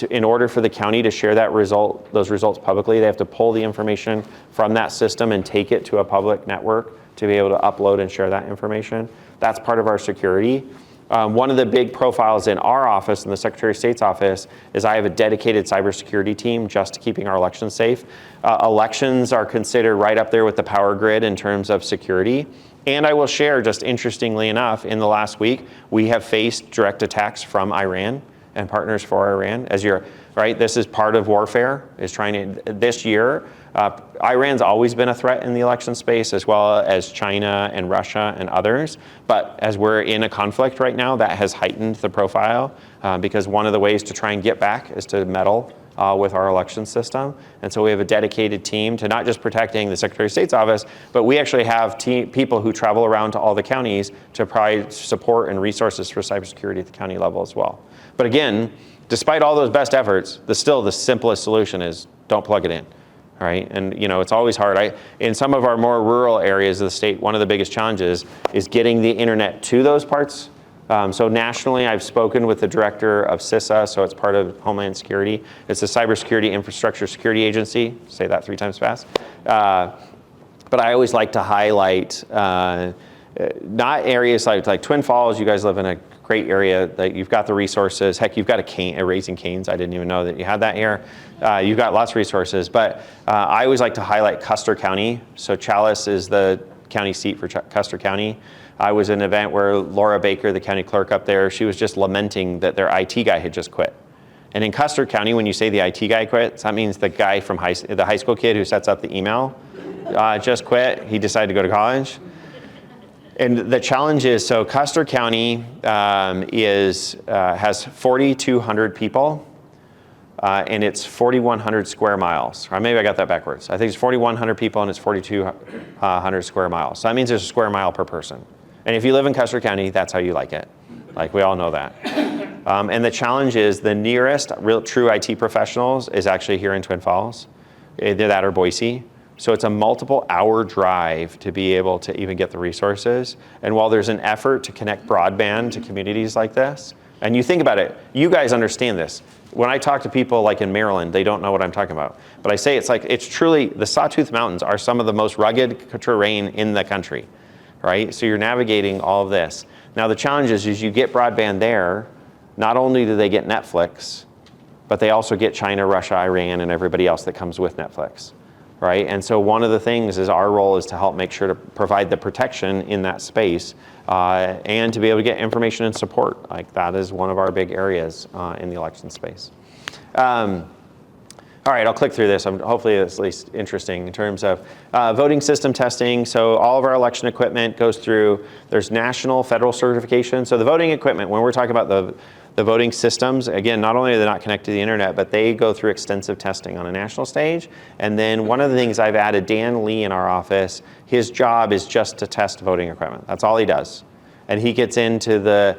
In order for the county to share those results publicly, they have to pull the information from that system and take it to a public network to be able to upload and share that information. That's part of our security. One of the big profiles in our office, in the Secretary of State's office, is I have a dedicated cybersecurity team just to keeping our elections safe. Elections are considered right up there with the power grid in terms of security. And I will share, just interestingly enough, in the last week, we have faced direct attacks from Iran and partners for Iran. This is part of warfare, this year. Iran's always been a threat in the election space, as well as China and Russia and others. But as we're in a conflict right now, that has heightened the profile because one of the ways to try and get back is to meddle with our election system. And so we have a dedicated team to not just protecting the Secretary of State's office, but we actually have people who travel around to all the counties to provide support and resources for cybersecurity at the county level as well. But again, despite all those best efforts, the simplest solution is don't plug it in. All right, and it's always hard. In some of our more rural areas of the state, one of the biggest challenges is getting the internet to those parts. So nationally, I've spoken with the director of CISA, so it's part of Homeland Security. It's the Cybersecurity Infrastructure Security Agency. Say that 3 times fast. But I always like to highlight not areas like Twin Falls. You guys live in a great area. That you've got the resources. Heck, you've got a Raising Cane's. I didn't even know that you had that here. You've got lots of resources. But I always like to highlight Custer County. So Chalice is the county seat for Custer County. I was at an event where Laura Baker, the county clerk up there, she was just lamenting that their IT guy had just quit. And in Custer County, when you say the IT guy quits, that means the guy from the high school kid who sets up the email just quit. He decided to go to college. And the challenge is, so Custer County has 4,200 people, and it's 4,100 square miles. Or maybe I got that backwards. I think it's 4,100 people and it's 4,200 square miles. So that means there's a square mile per person. And if you live in Custer County, that's how you like it. Like, we all know that. And the challenge is the nearest real true IT professionals is actually here in Twin Falls. Either that or Boise. So it's a multiple hour drive to be able to even get the resources. And while there's an effort to connect broadband to communities like this, and you think about it, you guys understand this. When I talk to people like in Maryland, they don't know what I'm talking about. But I say it's truly, the Sawtooth Mountains are some of the most rugged terrain in the country, right? So you're navigating all of this. Now the challenge is you get broadband there, not only do they get Netflix, but they also get China, Russia, Iran, and everybody else that comes with Netflix, right? And so one of the things is our role is to help make sure to provide the protection in that space and to be able to get information and support. Like, that is one of our big areas in the election space. All right, I'll click through this. Hopefully it's at least interesting in terms of voting system testing. So all of our election equipment goes through, there's national, federal certification. So the voting equipment, when we're talking about the voting systems, again, not only are they not connected to the internet, but they go through extensive testing on a national stage. And then one of the things I've added, Dan Lee in our office, his job is just to test voting equipment. That's all he does. And he gets into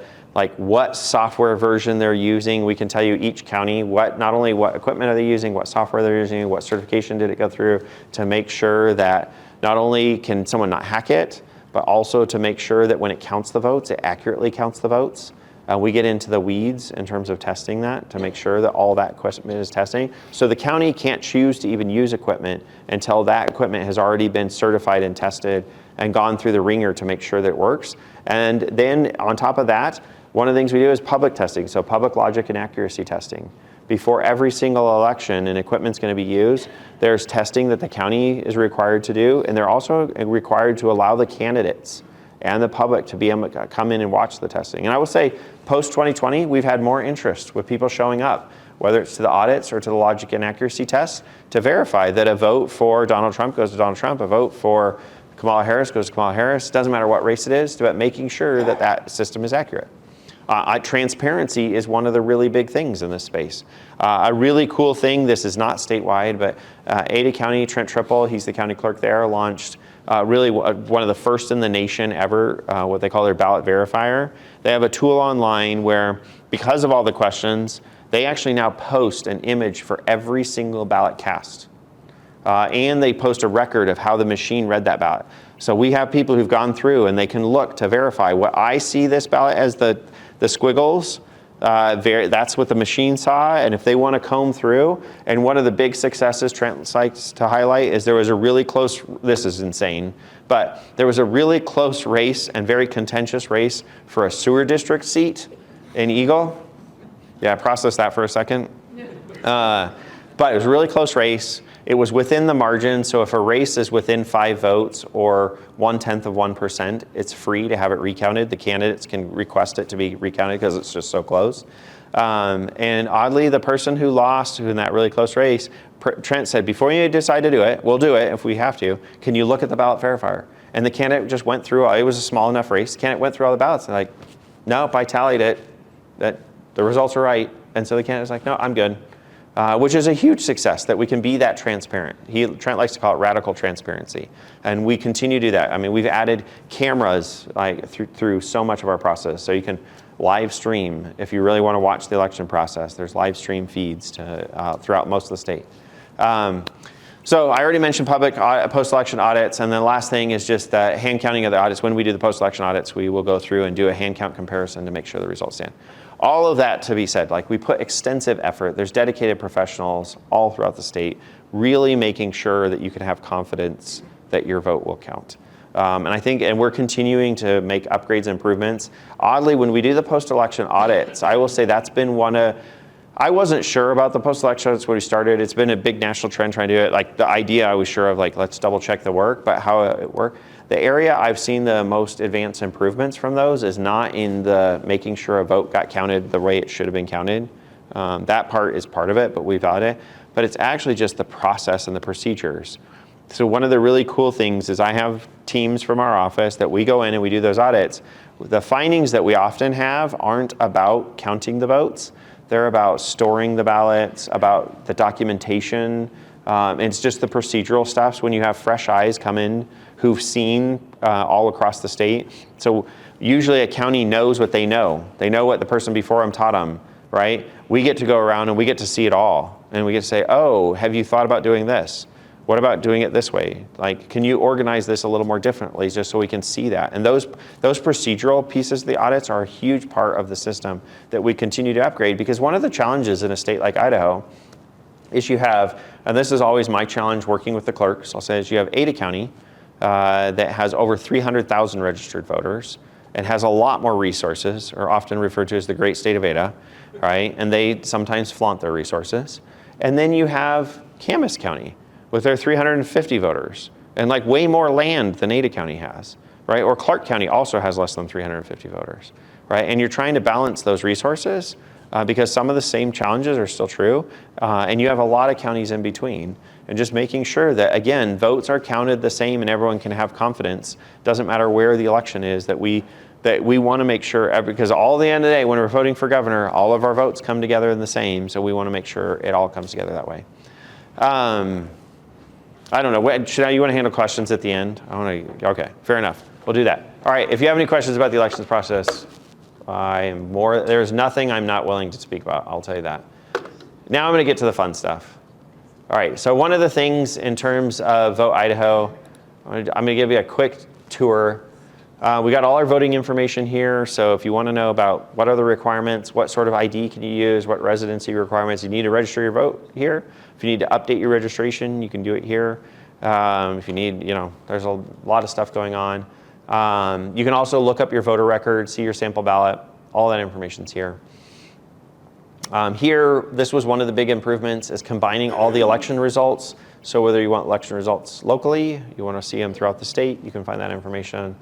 what software version they're using. We can tell you each county not only what equipment are they using, what software they're using, what certification did it go through, to make sure that not only can someone not hack it, but also to make sure that when it counts the votes, it accurately counts the votes. We get into the weeds in terms of testing that to make sure that all that equipment is testing. So the county can't choose to even use equipment until that equipment has already been certified and tested and gone through the ringer to make sure that it works. And then on top of that, one of the things we do is public testing, so public logic and accuracy testing. Before every single election and equipment's going to be used, there's testing that the county is required to do, and they're also required to allow the candidates and the public to be able to come in and watch the testing. And I will say, post-2020, we've had more interest with people showing up, whether it's to the audits or to the logic and accuracy tests, to verify that a vote for Donald Trump goes to Donald Trump, a vote for Kamala Harris goes to Kamala Harris. Doesn't matter what race it is, but making sure that that system is accurate. Transparency is one of the really big things in this space. A really cool thing, this is not statewide, but Ada County, Trent Triple, he's the county clerk there, launched really one of the first in the nation ever, what they call their ballot verifier. They have a tool online where, because of all the questions, they actually now post an image for every single ballot cast. And they post a record of how the machine read that ballot. So we have people who've gone through and they can look to verify what I see this ballot as the squiggles. That's what the machine saw, and if they want to comb through, and one of the big successes Trent likes to highlight is there was a really close, this is insane, but there was a really close race and very contentious race for a sewer district seat in Eagle. Yeah, process that for a second. But it was a really close race. It was within the margin, so if a race is within 5 votes or 0.1%, it's free to have it recounted. The candidates can request it to be recounted because it's just so close. And oddly, the person who lost in that really close race, Trent said, before you decide to do it, we'll do it if we have to, can you look at the ballot verifier? And the candidate just went through, it was a small enough race, the candidate went through all the ballots and like, nope, I tallied it, that the results are right. And so the candidate's like, no, I'm good. Which is a huge success that we can be that transparent. Trent likes to call it radical transparency. And we continue to do that. I mean, we've added cameras through so much of our process. So you can live stream if you really want to watch the election process. There's live stream feeds throughout most of the state. So I already mentioned public post-election audits. And the last thing is just hand counting of the audits. When we do the post-election audits, we will go through and do a hand count comparison to make sure the results stand. All of that to be said, like we put extensive effort. There's dedicated professionals all throughout the state, really making sure that you can have confidence that your vote will count. And we're continuing to make upgrades and improvements. Oddly, when we do the post-election audits, I will say that's been I wasn't sure about the post-election audits when we started. It's been a big national trend trying to do it. Like the idea I was sure of, like, let's double check the work, but how it worked. The area I've seen the most advanced improvements from those is not in the making sure a vote got counted the way it should have been counted. That part is part of it, but we validate it. But it's actually just the process and the procedures. So one of the really cool things is I have teams from our office that we go in and we do those audits. The findings that we often have aren't about counting the votes. They're about storing the ballots, about the documentation. It's just the procedural stuff. When you have fresh eyes come in who've seen all across the state. So usually a county knows what they know. They know what the person before them taught them, right? We get to go around and we get to see it all. And we get to say, oh, have you thought about doing this? What about doing it this way? Like, can you organize this a little more differently just so we can see that? And those procedural pieces of the audits are a huge part of the system that we continue to upgrade, because one of the challenges in a state like Idaho is you have, and this is always my challenge working with the clerks, I'll say, is you have Ada County that has over 300,000 registered voters and has a lot more resources, or often referred to as the great state of Ada, right? And they sometimes flaunt their resources. And then you have Camas County with their 350 voters and like way more land than Ada County has, right? Or Clark County also has less than 350 voters, right? And you're trying to balance those resources because some of the same challenges are still true, and you have a lot of counties in between. And just making sure that, again, votes are counted the same and everyone can have confidence. Doesn't matter where the election is, that we want to make sure, because all at the end of the day, when we're voting for governor, all of our votes come together in the same, so we want to make sure it all comes together that way. I don't know, you want to handle questions at the end? Okay, fair enough, we'll do that. All right, if you have any questions about the elections process, there's nothing I'm not willing to speak about, I'll tell you that. Now I'm going to get to the fun stuff. All right, so one of the things in terms of Vote Idaho, I'm going to give you a quick tour. We got all our voting information here, so if you want to know about what are the requirements, what sort of ID can you use, what residency requirements, you need to register your vote here. If you need to update your registration, you can do it here. If you need, there's a lot of stuff going on. You can also look up your voter record, see your sample ballot, all that information's here. Here, this was one of the big improvements, is combining all the election results. So whether you want election results locally, you want to see them throughout the state, you can find that information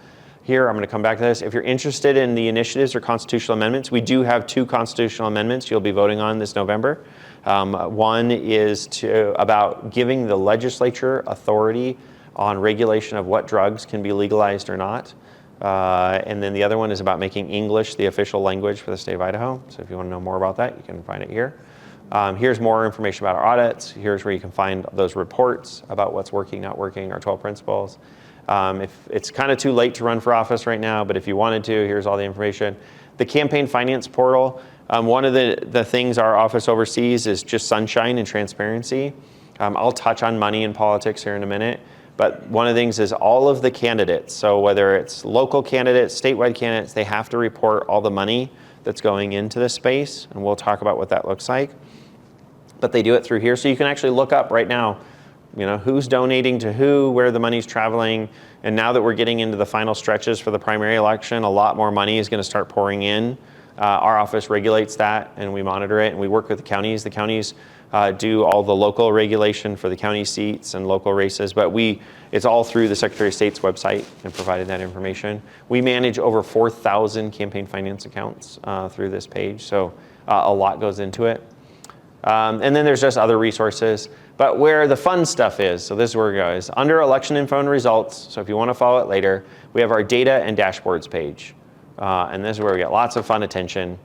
here. I'm going to come back to this. If you're interested in the initiatives or constitutional amendments, we do have 2 constitutional amendments you'll be voting on this November. One is about giving the legislature authority on regulation of what drugs can be legalized or not. And then the other one is about making English the official language for the state of Idaho. So if you want to know more about that, you can find it here. Here's more information about our audits. Here's where you can find those reports about what's working, not working, our 12 principles. If it's kind of too late to run for office right now, but if you wanted to, here's all the information. The campaign finance portal, one of the things our office oversees is just sunshine and transparency. I'll touch on money and politics here in a minute, but one of the things is all of the candidates, so whether it's local candidates, statewide candidates, they have to report all the money that's going into this space, and we'll talk about what that looks like. But they do it through here, so you can actually look up right now, who's donating to who, where the money's traveling, and now that we're getting into the final stretches for the primary election, a lot more money is going to start pouring in. Our office regulates that, and we monitor it, and we work with the counties. The counties do all the local regulation for the county seats and local races, but it's all through the Secretary of State's website and provided that information. We manage over 4,000 campaign finance accounts through this page, so a lot goes into it. And then there's just other resources. But where the fun stuff is, so this is where it goes. Under election info and results, so if you want to follow it later, we have our data and dashboards page. And this is where we get lots of fun attention.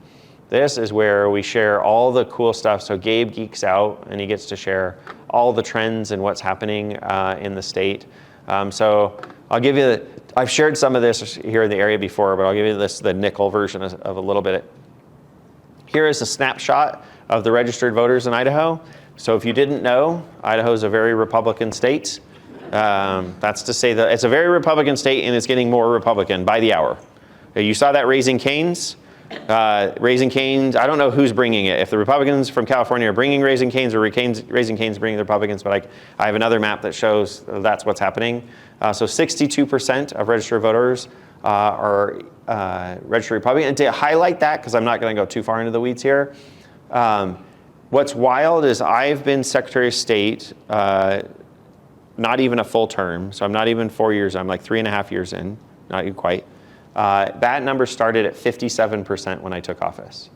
This is where we share all the cool stuff. So Gabe geeks out and he gets to share all the trends and what's happening in the state. So I'll give you, I've shared some of this here in the area before, but I'll give you the nickel version of a little bit. Here is a snapshot of the registered voters in Idaho. So if you didn't know, Idaho is a very Republican state. That's to say that it's a very Republican state and it's getting more Republican by the hour. You saw that Raising Cane's. Raising Cane's, I don't know who's bringing it. If the Republicans from California are bringing Raising Cane's or Raising Cane's bringing the Republicans, but I have another map that shows that's what's happening. So 62% of registered voters are registered Republican. And to highlight that, because I'm not going to go too far into the weeds here, what's wild is I've been Secretary of State not even a full term, so I'm not even 4 years, I'm like 3.5 years in, not even quite. That number started at 57% when I took office.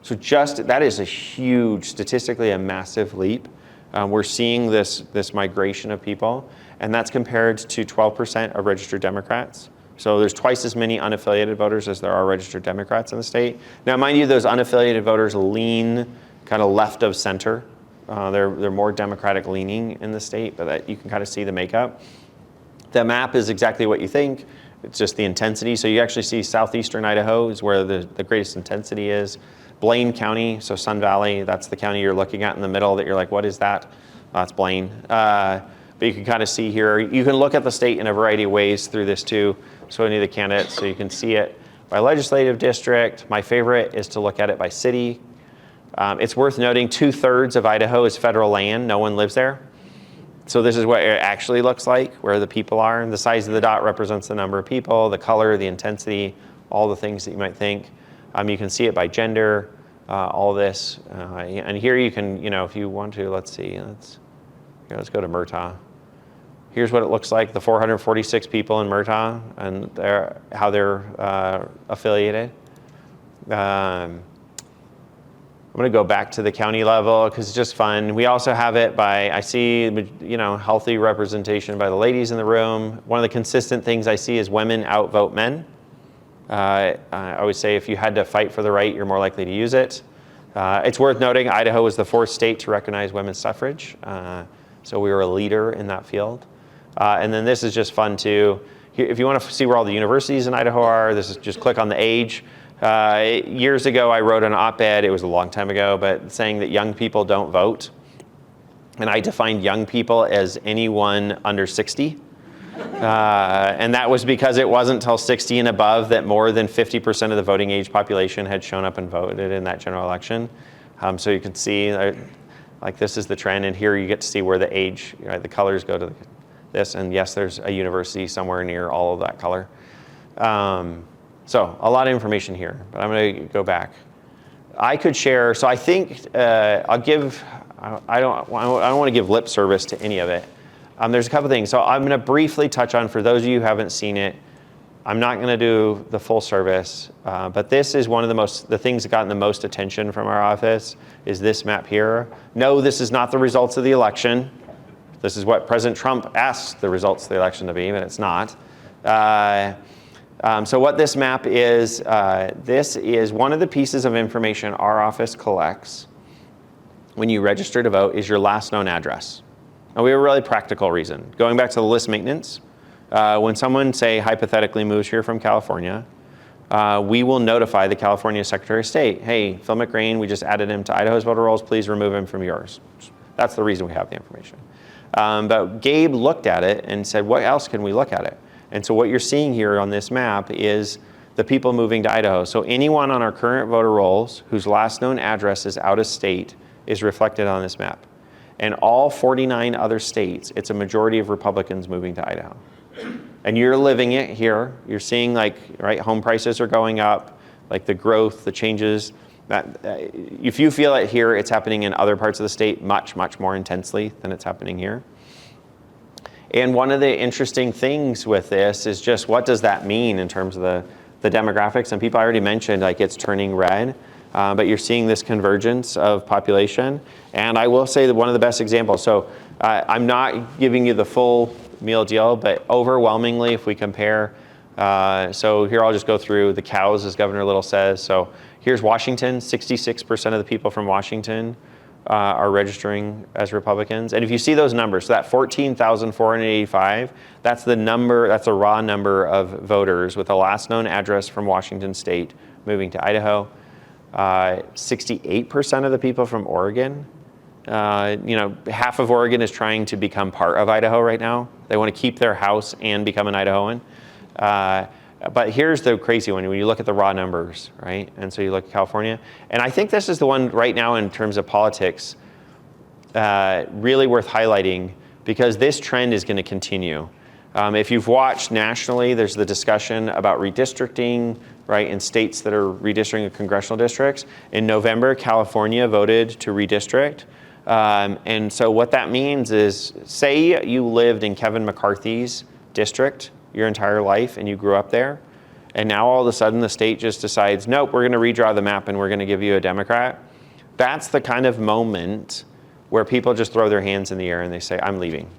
So that is a huge, statistically a massive leap. We're seeing this migration of people, and that's compared to 12% of registered Democrats. So there's twice as many unaffiliated voters as there are registered Democrats in the state. Now, mind you, those unaffiliated voters lean kind of left of center. They're more Democratic leaning in the state, but you can kind of see the makeup. The map is exactly what you think. It's just the intensity. So you actually see southeastern Idaho is where the greatest intensity is. Blaine County, so Sun Valley, that's the county you're looking at in the middle that you're like, what is that? That's Blaine. But you can kind of see here, you can look at the state in a variety of ways through this too. So any of the candidates, so you can see it by legislative district. My favorite is to look at it by city. It's worth noting 2/3 of Idaho is federal land. No one lives there. So this is what it actually looks like, where the people are. And the size of the dot represents the number of people, the color, the intensity, all the things that you might think. You can see it by gender, all this. And here you can, if you want to, let's see. Let's go to Murtaugh. Here's what it looks like, the 446 people in Murtaugh and how they're affiliated. I'm going to go back to the county level because it's just fun. We also have it I see, healthy representation by the ladies in the room. One of the consistent things I see is women outvote men. I always say if you had to fight for the right, you're more likely to use it. It's worth noting Idaho was the 4th state to recognize women's suffrage. So we were a leader in that field. And then this is just fun too. If you want to see where all the universities in Idaho are, just click on the age. Years ago, I wrote an op-ed, it was a long time ago, but saying that young people don't vote. And I defined young people as anyone under 60. And that was because it wasn't until 60 and above that more than 50% of the voting age population had shown up and voted in that general election. So you can see, this is the trend, and here you get to see where the age, the colors go to this, and yes, there's a university somewhere near all of that color. So a lot of information here, but I'm going to go back. I could share, so I think I don't want to give lip service to any of it. There's a couple things. So I'm going to briefly touch on, for those of you who haven't seen it, I'm not going to do the full service, but this is one of the things that gotten the most attention from our office is this map here. No, this is not the results of the election. This is what President Trump asked the results of the election to be, but it's not. So what this map is, this is one of the pieces of information our office collects when you register to vote is your last known address. And we have a really practical reason. Going back to the list maintenance, when someone, say, hypothetically moves here from California, we will notify the California Secretary of State, hey, Phil McGrane, we just added him to Idaho's voter rolls, please remove him from yours. That's the reason we have the information. But Gabe looked at it and said, what else can we look at it? And so what you're seeing here on this map is the people moving to Idaho. So anyone on our current voter rolls whose last known address is out of state is reflected on this map. And all 49 other states, it's a majority of Republicans moving to Idaho. And you're living it here. You're seeing home prices are going up, like the growth, the changes. If you feel it here, it's happening in other parts of the state much, much more intensely than it's happening here. And one of the interesting things with this is just what does that mean in terms of the demographics? And people already mentioned it's turning red, but you're seeing this convergence of population. And I will say that one of the best examples, so I'm not giving you the full meal deal, but overwhelmingly if we compare, so here I'll just go through the cows as Governor Little says. So here's Washington, 66% of the people from Washington are registering as Republicans. And if you see those numbers, so that 14,485, that's the number, that's a raw number of voters with a last known address from Washington State moving to Idaho. 68% of the people from Oregon, half of Oregon is trying to become part of Idaho right now. They want to keep their house and become an Idahoan. But here's the crazy one when you look at the raw numbers, right? And so you look at California. And I think this is the one right now in terms of politics really worth highlighting because this trend is going to continue. If you've watched nationally, there's the discussion about redistricting, right, in states that are redistricting congressional districts. In November, California voted to redistrict. And so what that means is, say you lived in Kevin McCarthy's district your entire life and you grew up there, and now all of a sudden the state just decides, nope, we're going to redraw the map and we're going to give you a Democrat. That's the kind of moment where people just throw their hands in the air and they say, I'm leaving.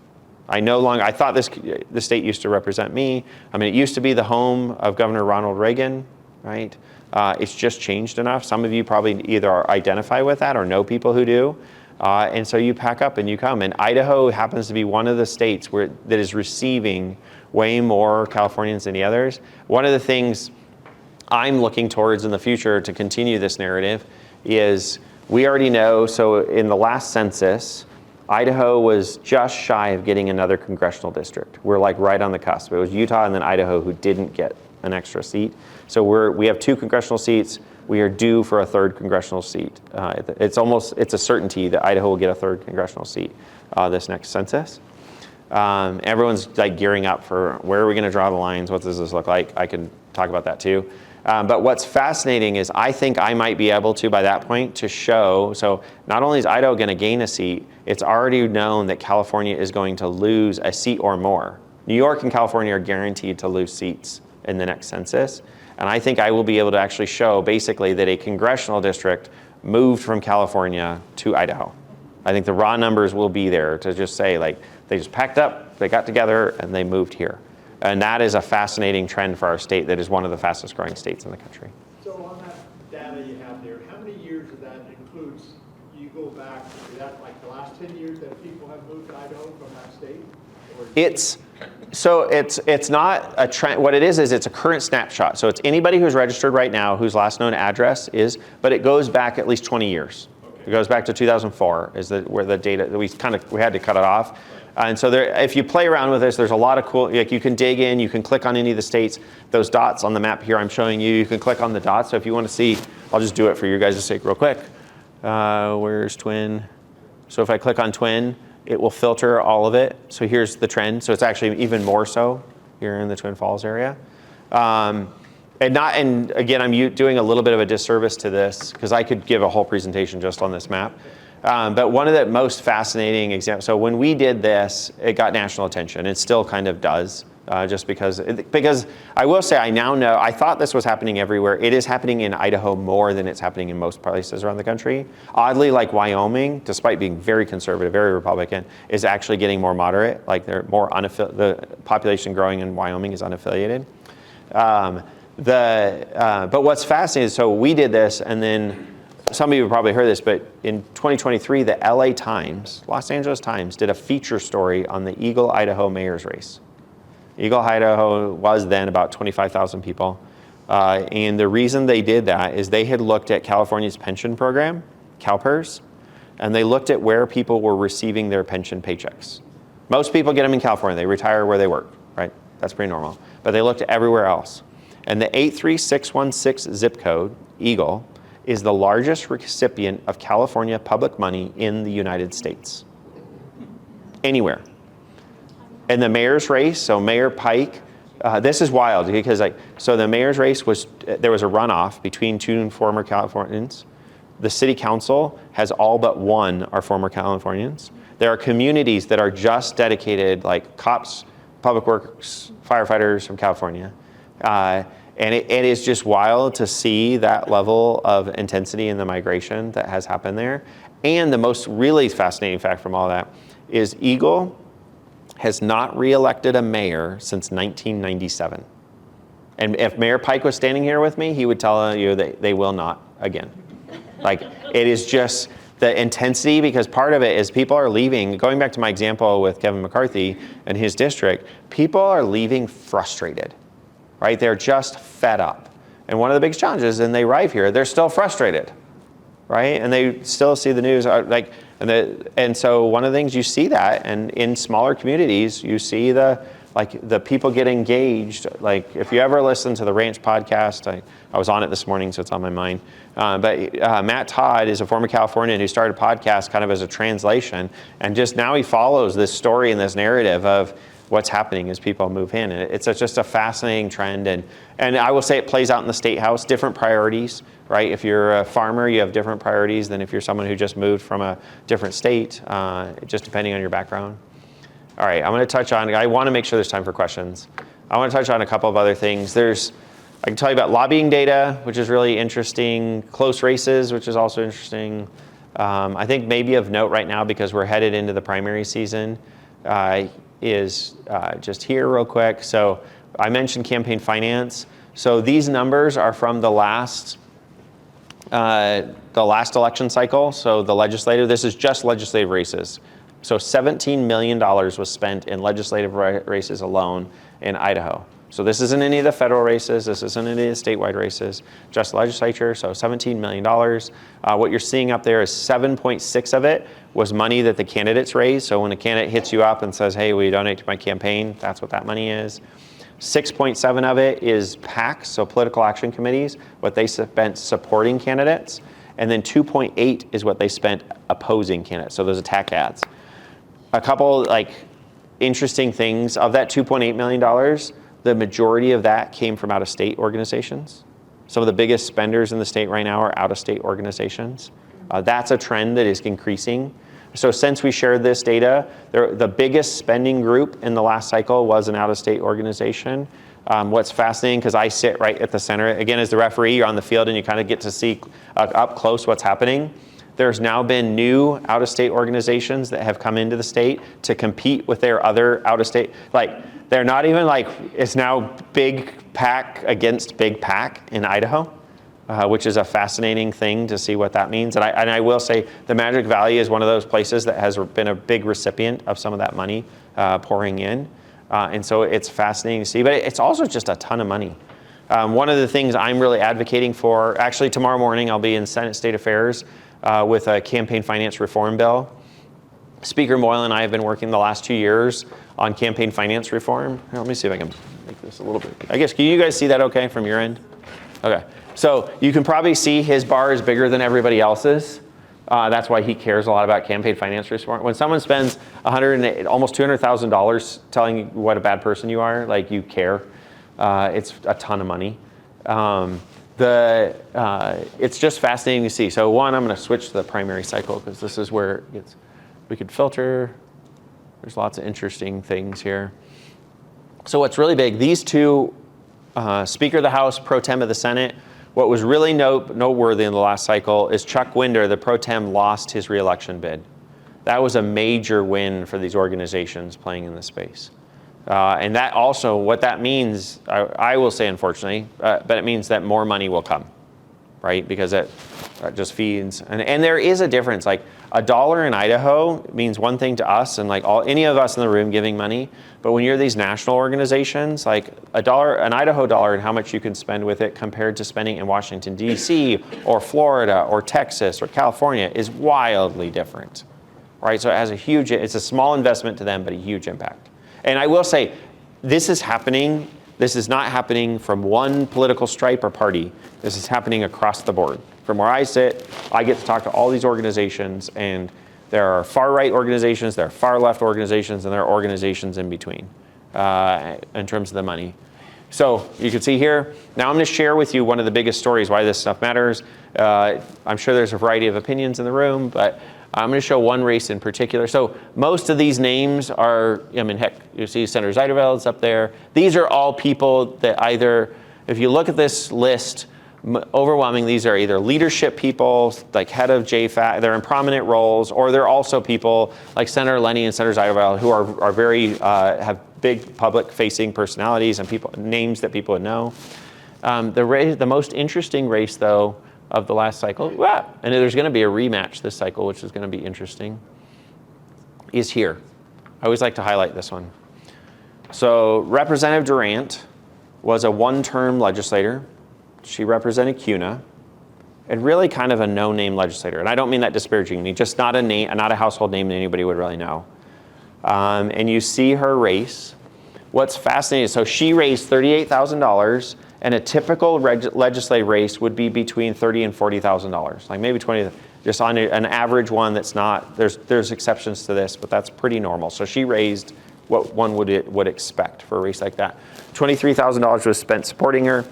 I thought the state used to represent me. I mean, it used to be the home of Governor Ronald Reagan, right? It's just changed enough. Some of you probably either identify with that or know people who do. And so you pack up and you come. And Idaho happens to be one of the states that is receiving way more Californians than the others. One of the things I'm looking towards in the future to continue this narrative is we already know, so in the last census, Idaho was just shy of getting another congressional district. We're right on the cusp. It was Utah and then Idaho who didn't get an extra seat. So we have 2 congressional seats. We are due for a 3rd congressional seat. It's a certainty that Idaho will get a 3rd congressional seat this next census. Everyone's gearing up for where are we going to draw the lines? What does this look like? I can talk about that too. But what's fascinating is I think I might be able to, by that point, to show, so not only is Idaho going to gain a seat, it's already known that California is going to lose a seat or more. New York and California are guaranteed to lose seats in the next census. And I think I will be able to actually show basically that a congressional district moved from California to Idaho. I think the raw numbers will be there to just say they just packed up, they got together, and they moved here. And that is a fascinating trend for our state that is one of the fastest growing states in the country. So on that data you have there, how many years of that includes, you go back, is that the last 10 years that people have moved to Idaho from that state? It's not a trend. What it is it's a current snapshot. So it's anybody who's registered right now whose last known address is, but it goes back at least 20 years. Okay. It goes back to 2004 is where the data, we had to cut it off. And so if you play around with this, there's a lot of cool, you can dig in, you can click on any of the states. Those dots on the map here I'm showing you, you can click on the dots. So if you want to see, I'll just do it for you guys' sake real quick. Where's Twin? So if I click on Twin, it will filter all of it. So here's the trend. So it's actually even more so here in the Twin Falls area. And again, I'm doing a little bit of a disservice to this because I could give a whole presentation just on this map. But one of the most fascinating examples, so when we did this, it got national attention. It still kind of does. just because I will say I now know, I thought this was happening everywhere. It is happening in Idaho more than it's happening in most places around the country. Oddly, like Wyoming, despite being very conservative, very Republican, is actually getting more moderate. Like they're more the population growing in Wyoming is unaffiliated. But what's fascinating is, so we did this, and then some of you have probably heard this, but in 2023, the LA Times, Los Angeles Times, did a feature story on the Eagle, Idaho mayor's race. Eagle, Idaho was then about 25,000 people. And the reason they did that is they had looked at California's pension program, CalPERS, and they looked at where people were receiving their pension paychecks. Most people get them in California. They retire where they work, right? That's pretty normal. But they looked at everywhere else. And the 83616 zip code, Eagle, is the largest recipient of California public money in the United States. Anywhere. And the mayor's race, so Mayor Pike, this is wild because so the mayor's race there was a runoff between two former Californians. The city council has all but one are former Californians. There are communities that are just dedicated, like cops, public works, firefighters from California. And it is just wild to see that level of intensity in the migration that has happened there. And the most really fascinating fact from all that is Eagle has not reelected a mayor since 1997. And if Mayor Pike was standing here with me, he would tell you that they will not again. Like, it is just the intensity, because part of it is people are leaving. Going back to my example with Kevin McCarthy and his district, people are leaving frustrated, right? They're just fed up. And one of the biggest challenges, and they arrive here, they're still frustrated, right? And they still see the news, and so one of the things you see that, and in smaller communities, you see the people get engaged. Like, if you ever listen to the Ranch podcast, I was on it this morning, so it's on my mind. But Matt Todd is a former Californian who started a podcast kind of as a translation, and just now he follows this story and this narrative of what's happening as people move in. And it's just a fascinating trend. And I will say it plays out in the State House, different priorities, right? If you're a farmer, you have different priorities than if you're someone who just moved from a different state, just depending on your background. All right, I'm going to touch on, I want to make sure there's time for questions. I want to touch on a couple of other things. I can tell you about lobbying data, which is really interesting, close races, which is also interesting. I think maybe of note right now, because we're headed into the primary season, is just here real quick. So I mentioned campaign finance. So these numbers are from the last election cycle. So this is just legislative races. So $17 million was spent in legislative races alone in Idaho. So this isn't any of the federal races. This isn't any of the statewide races, just legislature. So $17 million. What you're seeing up there is 7.6 of it was money that the candidates raised. So when a candidate hits you up and says, hey, will you donate to my campaign? That's what that money is. 6.7 of it is PACs, so political action committees, what they spent supporting candidates. And then 2.8 is what they spent opposing candidates. So those attack ads. A couple interesting things. Of that $2.8 million, the majority of that came from out-of-state organizations. Some of the biggest spenders in the state right now are out-of-state organizations. That's a trend that is increasing. So since we shared this data, the biggest spending group in the last cycle was an out-of-state organization. What's fascinating, because I sit right at the center, again, as the referee, you're on the field and you kind of get to see up close what's happening. There's now been new out-of-state organizations that have come into the state to compete with their other out-of-state. They're not even it's now Big PAC against Big PAC in Idaho, which is a fascinating thing to see what that means. And I will say the Magic Valley is one of those places that has been a big recipient of some of that money pouring in. And so it's fascinating to see, but it's also just a ton of money. One of the things I'm really advocating for, actually tomorrow morning I'll be in Senate State Affairs with a campaign finance reform bill. Speaker Moyle and I have been working the last 2 years on campaign finance reform. Here, let me see if I can make this a little bit. I guess, can you guys see that okay from your end? Okay, so you can probably see his bar is bigger than everybody else's. That's why he cares a lot about campaign finance reform. When someone spends almost $200,000 telling you what a bad person you are, you care, it's a ton of money. It's just fascinating to see. So one, I'm going to switch to the primary cycle because this is where it gets, we could filter. There's lots of interesting things here. So what's really big, these two, Speaker of the House, Pro Tem of the Senate, what was really noteworthy in the last cycle is Chuck Winder, the Pro Tem, lost his reelection bid. That was a major win for these organizations playing in this space. And that also, what that means, I will say unfortunately, but it means that more money will come, right? Because that just feeds. And there is a difference. Like $1 in Idaho means one thing to us and like any of us in the room giving money. But when you're these national organizations, like an Idaho dollar and how much you can spend with it compared to spending in Washington, D.C. or Florida or Texas or California is wildly different, right? So it has it's a small investment to them, but a huge impact. And I will say, this is happening. This is not happening from one political stripe or party. This is happening across the board. From where I sit, I get to talk to all these organizations, and there are far-right organizations, there are far-left organizations, and there are organizations in between in terms of the money. So you can see here, now I'm going to share with you one of the biggest stories why this stuff matters. I'm sure there's a variety of opinions in the room, but I'm going to show one race in particular. So most of these names are, I mean, heck, you see Senator Zeiderveld's up there. These are all people that either, if you look at this list, overwhelming, these are either leadership people, like head of JFAC, they're in prominent roles, or they're also people like Senator Lenny and Senator Zeiderveld who are very, have big public-facing personalities and names that people would know. The most interesting race, though, of the last cycle, and there's going to be a rematch this cycle, which is going to be interesting, is here. I always like to highlight this one. So Representative Durant was a one-term legislator. She represented CUNA, and really kind of a no-name legislator. And I don't mean that disparagingly, just not a name, not a household name that anybody would really know. And you see her race. What's fascinating, so she raised $38,000, and a typical legislative race would be between $30,000 and $40,000, like maybe 20, just on an average one that's not, there's exceptions to this, but that's pretty normal. So she raised what one would expect for a race like that. $23,000 was spent supporting her,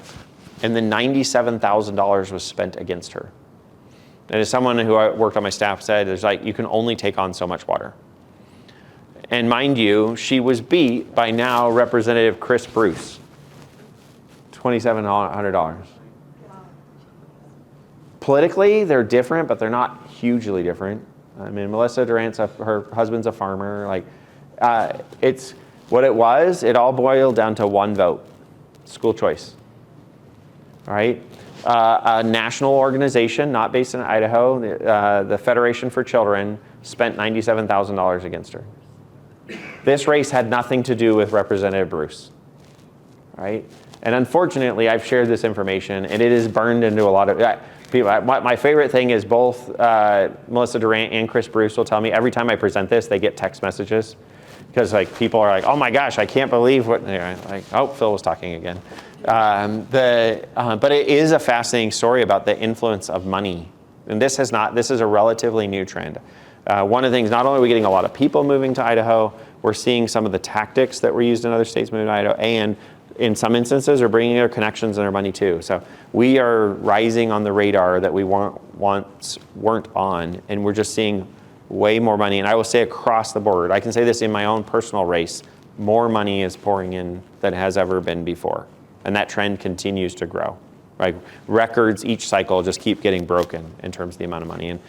and then $97,000 was spent against her. And as someone who worked on my staff said, there's like, you can only take on so much water. And mind you, she was beat by now Representative Chris Bruce. $2,700. Politically, they're different, but they're not hugely different. I mean, Melissa Durant's, her husband's a farmer. Like, it's what it was. It all boiled down to one vote: school choice. All right, a national organization not based in Idaho, the Federation for Children, spent $97,000 against her. This race had nothing to do with Representative Bruce. Right. And unfortunately, I've shared this information, and it is burned into a lot of people. My favorite thing is both Melissa Durant and Chris Bruce will tell me every time I present this, they get text messages. Because like people are like, oh my gosh, I can't believe what, like, oh, Phil was talking again. But it is a fascinating story about the influence of money. And this is a relatively new trend. One of the things, not only are we getting a lot of people moving to Idaho, we're seeing some of the tactics that were used in other states moving to Idaho, and in some instances are bringing their connections and their money too. So we are rising on the radar that we once weren't on, and we're just seeing way more money. And I will say across the board, I can say this in my own personal race, more money is pouring in than has ever been before. And that trend continues to grow. Right? Records each cycle just keep getting broken in terms of the amount of money. And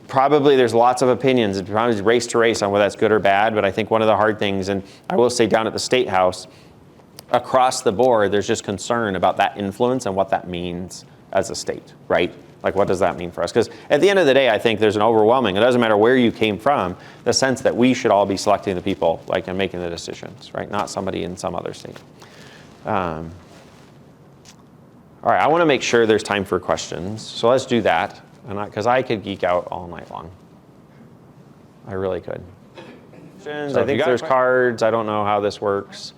probably there's lots of opinions. It's probably race to race on whether that's good or bad, but I think one of the hard things, and I will say down at the State House, across the board, there's just concern about that influence and what that means as a state, right? Like, what does that mean for us? Because at the end of the day, I think there's an overwhelming, it doesn't matter where you came from, the sense that we should all be selecting the people, like, and making the decisions, right? Not somebody in some other state. All right, I want to make sure there's time for questions. So let's do that, because I could geek out all night long. I really could. So I think there's cards. I don't know how this works.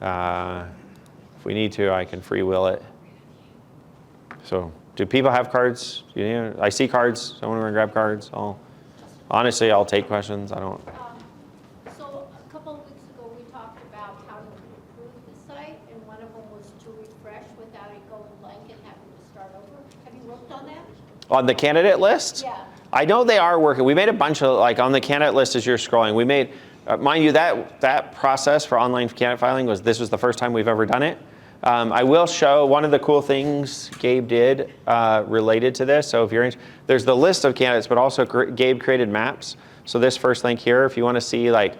If we need to, I can free will it. So, do people have cards? I see cards. Someone want to grab cards? Honestly, I'll take questions. I don't. So a couple of weeks ago, we talked about how you could improve the site, and one of them was to refresh without it going blank and having to start over. Have you worked on that? On the candidate list? Yeah. I know they are working. We made a bunch of, like on the candidate list as you're scrolling, we made, mind you, that process for online candidate filing this was the first time we've ever done it. I will show one of the cool things Gabe did related to this. So if you're there's the list of candidates, but also Gabe created maps. So this first link here, if you want to see like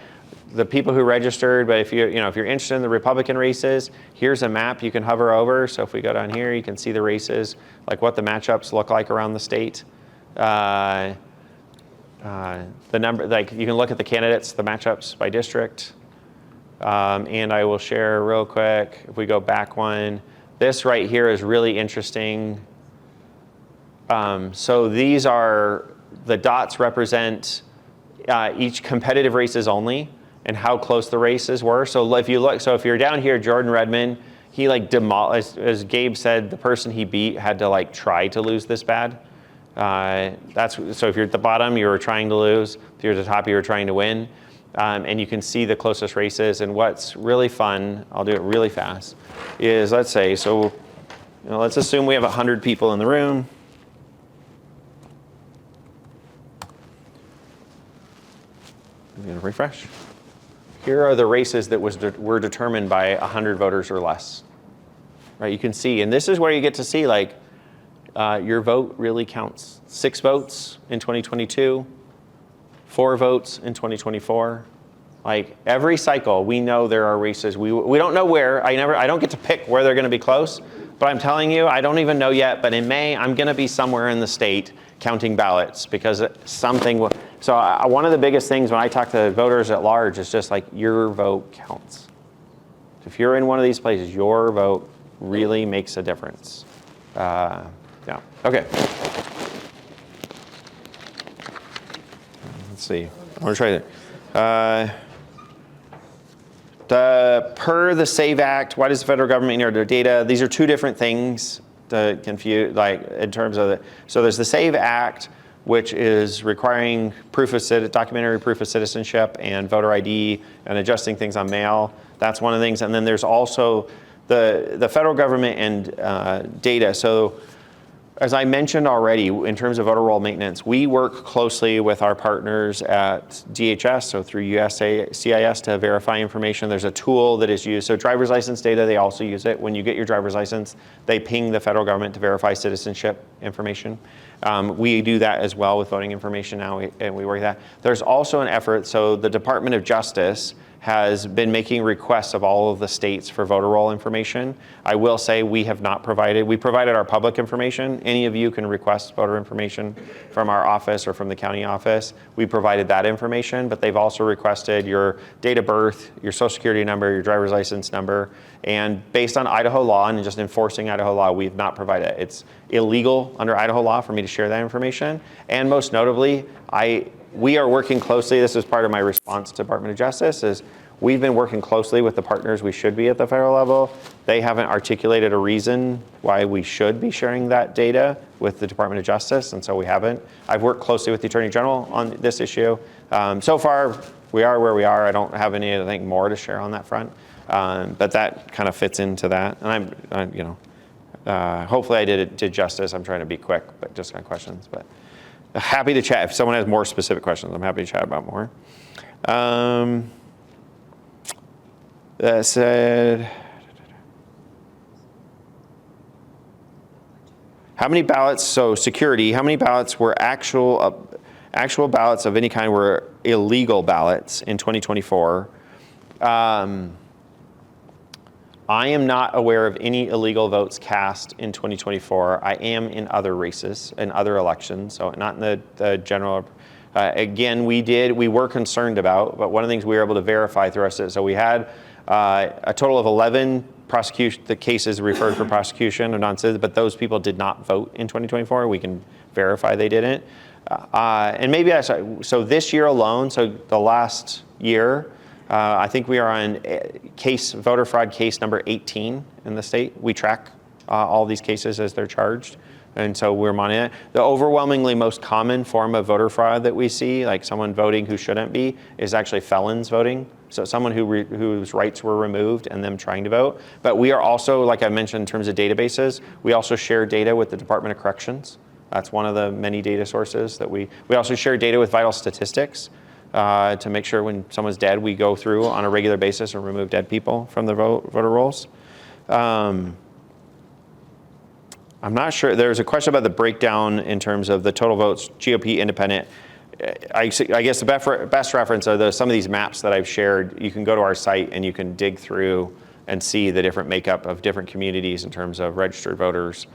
the people who registered, but if if you're interested in the Republican races, here's a map you can hover over. So if we go down here, you can see the races, like what the matchups look like around the state. The number, like you can look at the candidates, the matchups by district. And I will share real quick, if we go back one, this right here is really interesting. So these are, the dots represent each competitive races only and how close the races were. So if you look, so if you're down here, Jordan Redmond, he like demolished, as Gabe said, the person he beat had to like try to lose this bad. So if you're at the bottom, you were trying to lose. If you're at the top, you were trying to win. And you can see the closest races. And what's really fun, I'll do it really fast, is let's say, so let's assume we have 100 people in the room. I'm going to refresh. Here are the races that were determined by 100 voters or less. Right, you can see, and this is where you get to see like your vote really counts. 6 votes in 2022. 4 votes in 2024. Like every cycle, we know there are races. We don't know where. I don't get to pick where they're going to be close. But I'm telling you, I don't even know yet. But in May, I'm going to be somewhere in the state counting ballots because something. So one of the biggest things when I talk to voters at large is just like your vote counts. If you're in one of these places, your vote really makes a difference. Yeah. Okay. Let's see. I'm going to try that. Per the SAVE Act, why does the federal government need our data? These are 2 different things to confuse, like in terms of so there's the SAVE Act, which is requiring documentary proof of citizenship and voter ID and adjusting things on mail. That's one of the things. And then there's also the federal government and data. So as I mentioned already, in terms of voter roll maintenance, we work closely with our partners at DHS, so through USCIS to verify information. There's a tool that is used. So driver's license data, they also use it. When you get your driver's license, they ping the federal government to verify citizenship information. We do that as well with voting information now, and we work that. There's also an effort, so the Department of Justice has been making requests of all of the states for voter roll information. I will say we provided our public information. Any of you can request voter information from our office or from the county office. We provided that information, but they've also requested your date of birth, your social security number, your driver's license number, and based on Idaho law and just enforcing Idaho law, we've not provided it. It's illegal under Idaho law for me to share that information, and most notably, we are working closely, this is part of my response to Department of Justice, is we've been working closely with the partners we should be at the federal level. They haven't articulated a reason why we should be sharing that data with the Department of Justice, and so we haven't. I've worked closely with the Attorney General on this issue. So far, we are where we are. I don't have anything more to share on that front, but that kind of fits into that. And hopefully I did justice. I'm trying to be quick, but just kind of questions. But happy to chat. If someone has more specific questions, I'm happy to chat about more. That said, how many ballots, so security, how many ballots were actual ballots of any kind were illegal ballots in 2024? I am not aware of any illegal votes cast in 2024. I am in other races, in other elections, so not in the general. Again, we were concerned about, but one of the things we were able to verify through us, so we had a total of 11 the cases referred for prosecution of non-citizens, but those people did not vote in 2024. We can verify they didn't. And maybe so this year alone, so the last year, I think we are on voter fraud case number 18 in the state. We track all these cases as they're charged. And so we're monitoring it. The overwhelmingly most common form of voter fraud that we see, like someone voting who shouldn't be, is actually felons voting. So someone whose rights were removed and them trying to vote. But we are also, like I mentioned in terms of databases, we also share data with the Department of Corrections. That's one of the many data sources that we also share data with Vital Statistics to make sure when someone's dead, we go through on a regular basis and remove dead people from the voter rolls. I'm not sure. There's a question about the breakdown in terms of the total votes, GOP, independent. I guess the best reference are some of these maps that I've shared. You can go to our site and you can dig through and see the different makeup of different communities in terms of registered voters.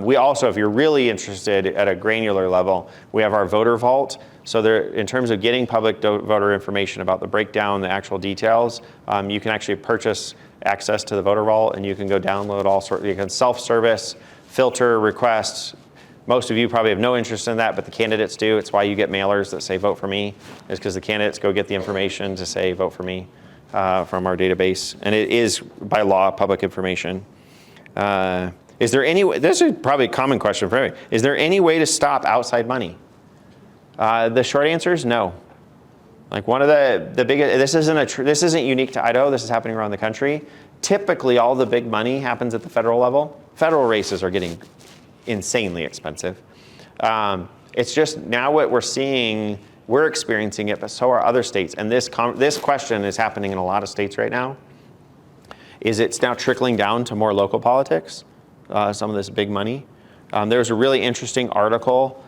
We also, if you're really interested at a granular level, we have our voter vault. So there, in terms of getting public voter information about the breakdown, the actual details, you can actually purchase access to the voter vault, and you can go download all sorts. You can self-service, filter requests. Most of you probably have no interest in that, but the candidates do. It's why you get mailers that say vote for me, is because the candidates go get the information to say vote for me from our database. And it is by law public information. Is there any way, this is probably a common question for everybody. Is there any way to stop outside money? The short answer is no. Like one of the biggest, this isn't unique to Idaho, this is happening around the country. Typically all the big money happens at the federal level. Federal races are getting insanely expensive. It's just now what we're seeing, we're experiencing it, but so are other states. And this question is happening in a lot of states right now. It's now trickling down to more local politics, some of this big money. There was a really interesting article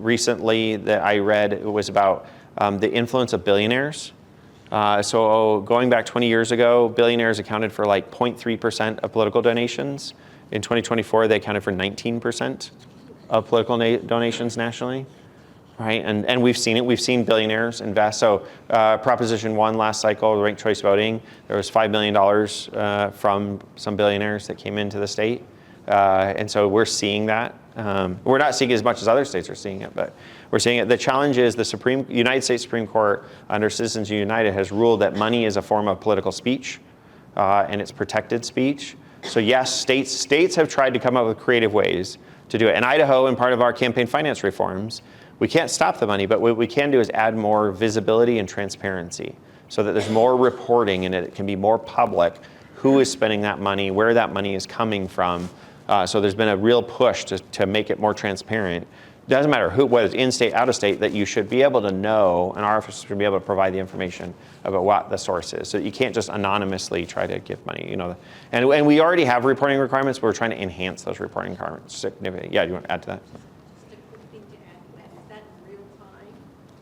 recently that I read. It was about the influence of billionaires. So going back 20 years ago, billionaires accounted for like 0.3% of political donations. In 2024, they accounted for 19% of political donations nationally, right? And we've seen it. We've seen billionaires invest. So Proposition 1 last cycle, ranked choice voting, there was $5 million from some billionaires that came into the state. And so we're seeing that. We're not seeing it as much as other states are seeing it, but we're seeing it. The challenge is the United States Supreme Court under Citizens United has ruled that money is a form of political speech, and it's protected speech. So yes, states have tried to come up with creative ways to do it. And Idaho, in part of our campaign finance reforms, we can't stop the money, but what we can do is add more visibility and transparency so that there's more reporting and it can be more public who is spending that money, where that money is coming from. So there's been a real push to make it more transparent. Doesn't matter whether it's in-state, out-of-state, that you should be able to know, and our office should be able to provide the information about what the source is. So you can't just anonymously try to give money, you know. And we already have reporting requirements, but we're trying to enhance those reporting requirements significantly. Yeah, do you want to add to that? Just a quick thing to add to that. Is that real time,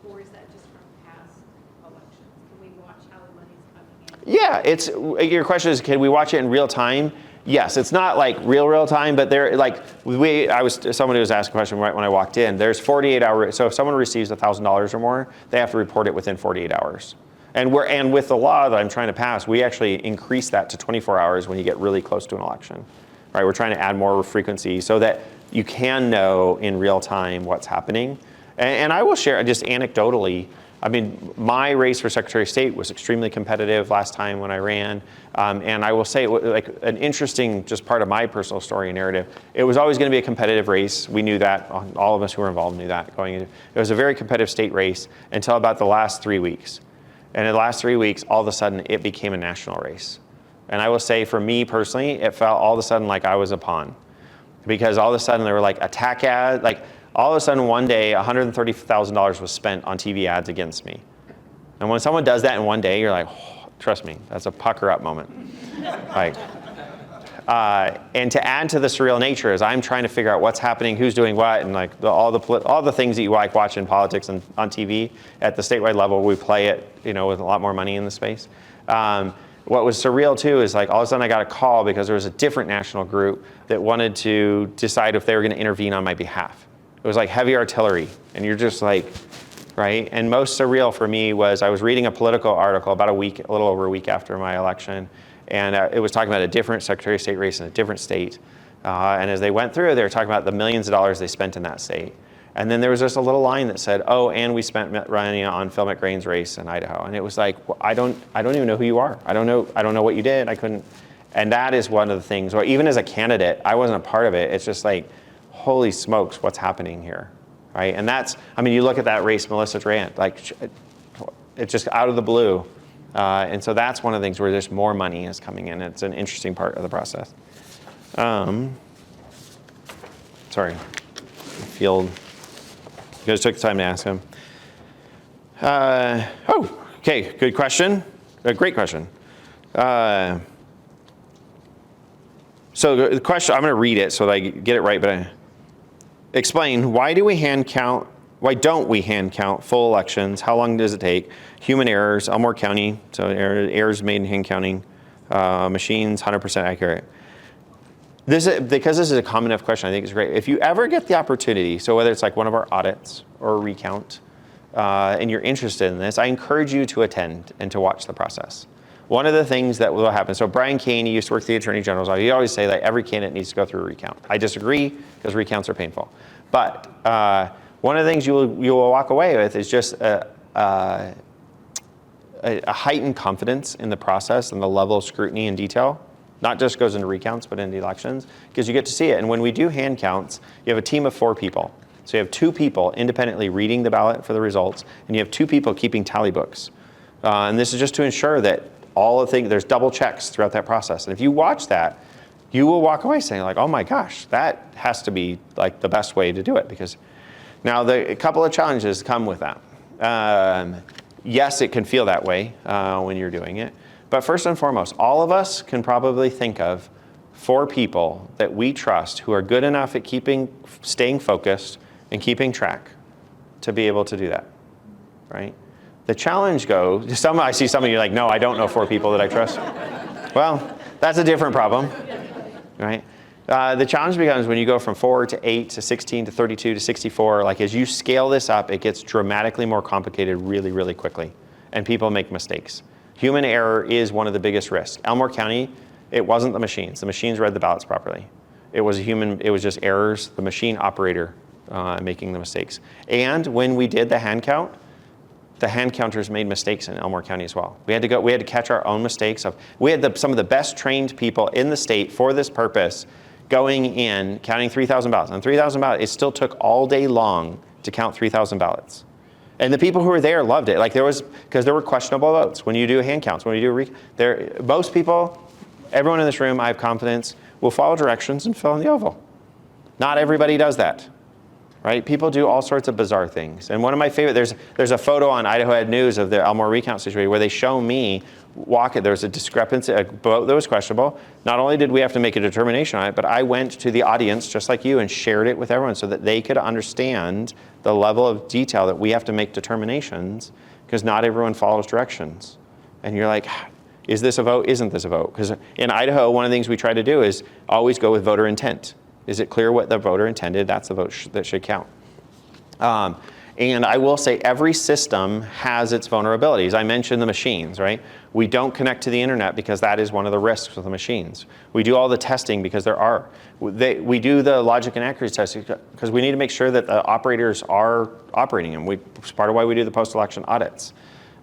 or is that just from past elections? Can we watch how the money's coming in? Yeah, your question is, can we watch it in real time? Yes, it's not like real time, but somebody was asking a question right when I walked in. There's 48 hours. So if someone receives $1,000 or more, they have to report it within 48 hours. And with the law that I'm trying to pass, we actually increase that to 24 hours when you get really close to an election. Right? We're trying to add more frequency so that you can know in real time what's happening. And I will share just anecdotally. I mean, my race for Secretary of State was extremely competitive last time when I ran. And I will say, like an interesting just part of my personal story and narrative, it was always going to be a competitive race. We knew that. All of us who were involved knew that going into it. It was a very competitive state race until about the last 3 weeks. And in the last 3 weeks, all of a sudden, it became a national race. And I will say, for me personally, it felt all of a sudden like I was a pawn. Because all of a sudden, there were like attack ads, like all of a sudden one day, $130,000 was spent on TV ads against me. And when someone does that in one day, you're like, oh, trust me, that's a pucker up moment. And to add to the surreal nature is I'm trying to figure out what's happening, who's doing what, and like all the things that you like watch in politics and on TV at the statewide level, we play it, you know, with a lot more money in the space. What was surreal too is like all of a sudden I got a call because there was a different national group that wanted to decide if they were going to intervene on my behalf. It was like heavy artillery, and you're just like, right? And most surreal for me was I was reading a political article about a little over a week after my election, and it was talking about a different Secretary of State race in a different state. And as they went through, they were talking about the millions of dollars they spent in that state. And then there was just a little line that said, oh, and we spent running on Phil McGrane's race in Idaho. And it was like, well, I don't even know who you are. I don't know what you did. I couldn't. And that is one of the things, or even as a candidate, I wasn't a part of it. It's just like, holy smokes, what's happening here, right? And that's, I mean, you look at that race, Melissa Drant, like, it's just out of the blue. And so that's one of the things where there's more money is coming in. It's an interesting part of the process. Sorry, field. You guys took the time to ask him. Okay, good question. A great question. So the question, I'm going to read it so that I get it right, but explain, why don't we hand count full elections? How long does it take? Human errors, Elmore County, so errors made in hand counting, machines, 100% accurate. Because this is a common enough question, I think it's great. If you ever get the opportunity, so whether it's like one of our audits or a recount, and you're interested in this, I encourage you to attend and to watch the process. One of the things that will happen, so Brian Kane, he used to work at the Attorney General's office, he always say that every candidate needs to go through a recount. I disagree, because recounts are painful. But one of the things you will walk away with is just a heightened confidence in the process and the level of scrutiny and detail. Not just goes into recounts, but into elections, because you get to see it. And when we do hand counts, you have a team of 4 people. So you have 2 people independently reading the ballot for the results, and you have 2 people keeping tally books. And this is just to ensure that there's double checks throughout that process. And if you watch that, you will walk away saying like, oh my gosh, that has to be like the best way to do it. Because now a couple of challenges come with that. Yes, it can feel that way when you're doing it. But first and foremost, all of us can probably think of 4 people that we trust who are good enough at staying focused and keeping track to be able to do that, right? The challenge goes, I see some of you like, no, I don't know 4 people that I trust. Well, that's a different problem, right? The challenge becomes when you go from 4 to 8 to 16 to 32 to 64, like as you scale this up, it gets dramatically more complicated really, really quickly. And people make mistakes. Human error is one of the biggest risks. Elmore County, it wasn't the machines. The machines read the ballots properly. It was just errors, the machine operator making the mistakes. And when we did the hand count, the hand counters made mistakes in Elmore County as well. We had to catch our own mistakes. We had some of the best trained people in the state for this purpose going in, counting 3,000 ballots. And 3,000 ballots, it still took all day long to count 3,000 ballots. And the people who were there loved it. Because there were questionable votes when you do hand counts, when you do most people, everyone in this room, I have confidence, will follow directions and fill in the oval. Not everybody does that, right? People do all sorts of bizarre things. And one of my favorite, there's a photo on Idaho Ed News of the Elmore recount situation where they show me there's a discrepancy, a vote that was questionable. Not only did we have to make a determination on it, but I went to the audience, just like you, and shared it with everyone so that they could understand the level of detail that we have to make determinations, because not everyone follows directions. And you're like, is this a vote? Isn't this a vote? Because in Idaho, one of the things we try to do is always go with voter intent. Is it clear what the voter intended? That's the vote that should count. And I will say every system has its vulnerabilities. I mentioned the machines, right? We don't connect to the internet because that is one of the risks with the machines. We do all the testing because we do the logic and accuracy testing because we need to make sure that the operators are operating them. It's part of why we do the post-election audits.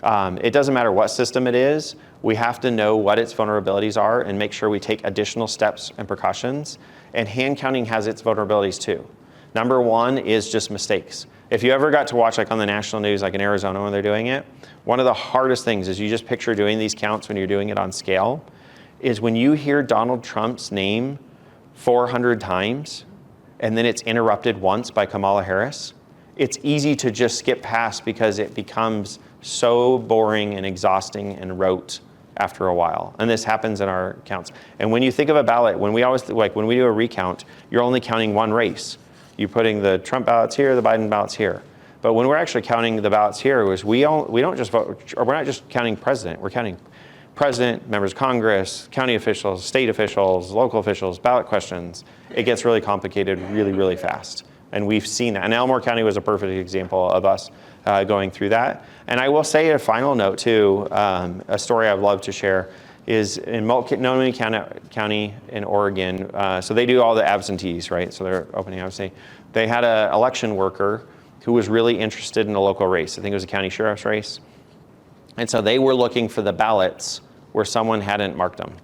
It doesn't matter what system it is. We have to know what its vulnerabilities are and make sure we take additional steps and precautions. And hand counting has its vulnerabilities too. Number one is just mistakes. If you ever got to watch like on the national news, like in Arizona when they're doing it, one of the hardest things is you just picture doing these counts when you're doing it on scale, is when you hear Donald Trump's name 400 times and then it's interrupted once by Kamala Harris, it's easy to just skip past because it becomes so boring and exhausting and rote after a while. And this happens in our counts. And when you think of a ballot, when we do a recount, you're only counting one race. You're putting the Trump ballots here, the Biden ballots here. But when we're actually counting the ballots here, we don't just vote, or we're not just counting president, we're counting president, members of Congress, county officials, state officials, local officials, ballot questions. It gets really complicated really, really fast. And we've seen that. And Elmore County was a perfect example of us going through that. And I will say a final note too, a story I'd love to share is in Multnomah County in Oregon. So they do all the absentees, right? So they're opening absentee. They had an election worker who was really interested in a local race. I think it was a county sheriff's race. And so they were looking for the ballots where someone hadn't marked them.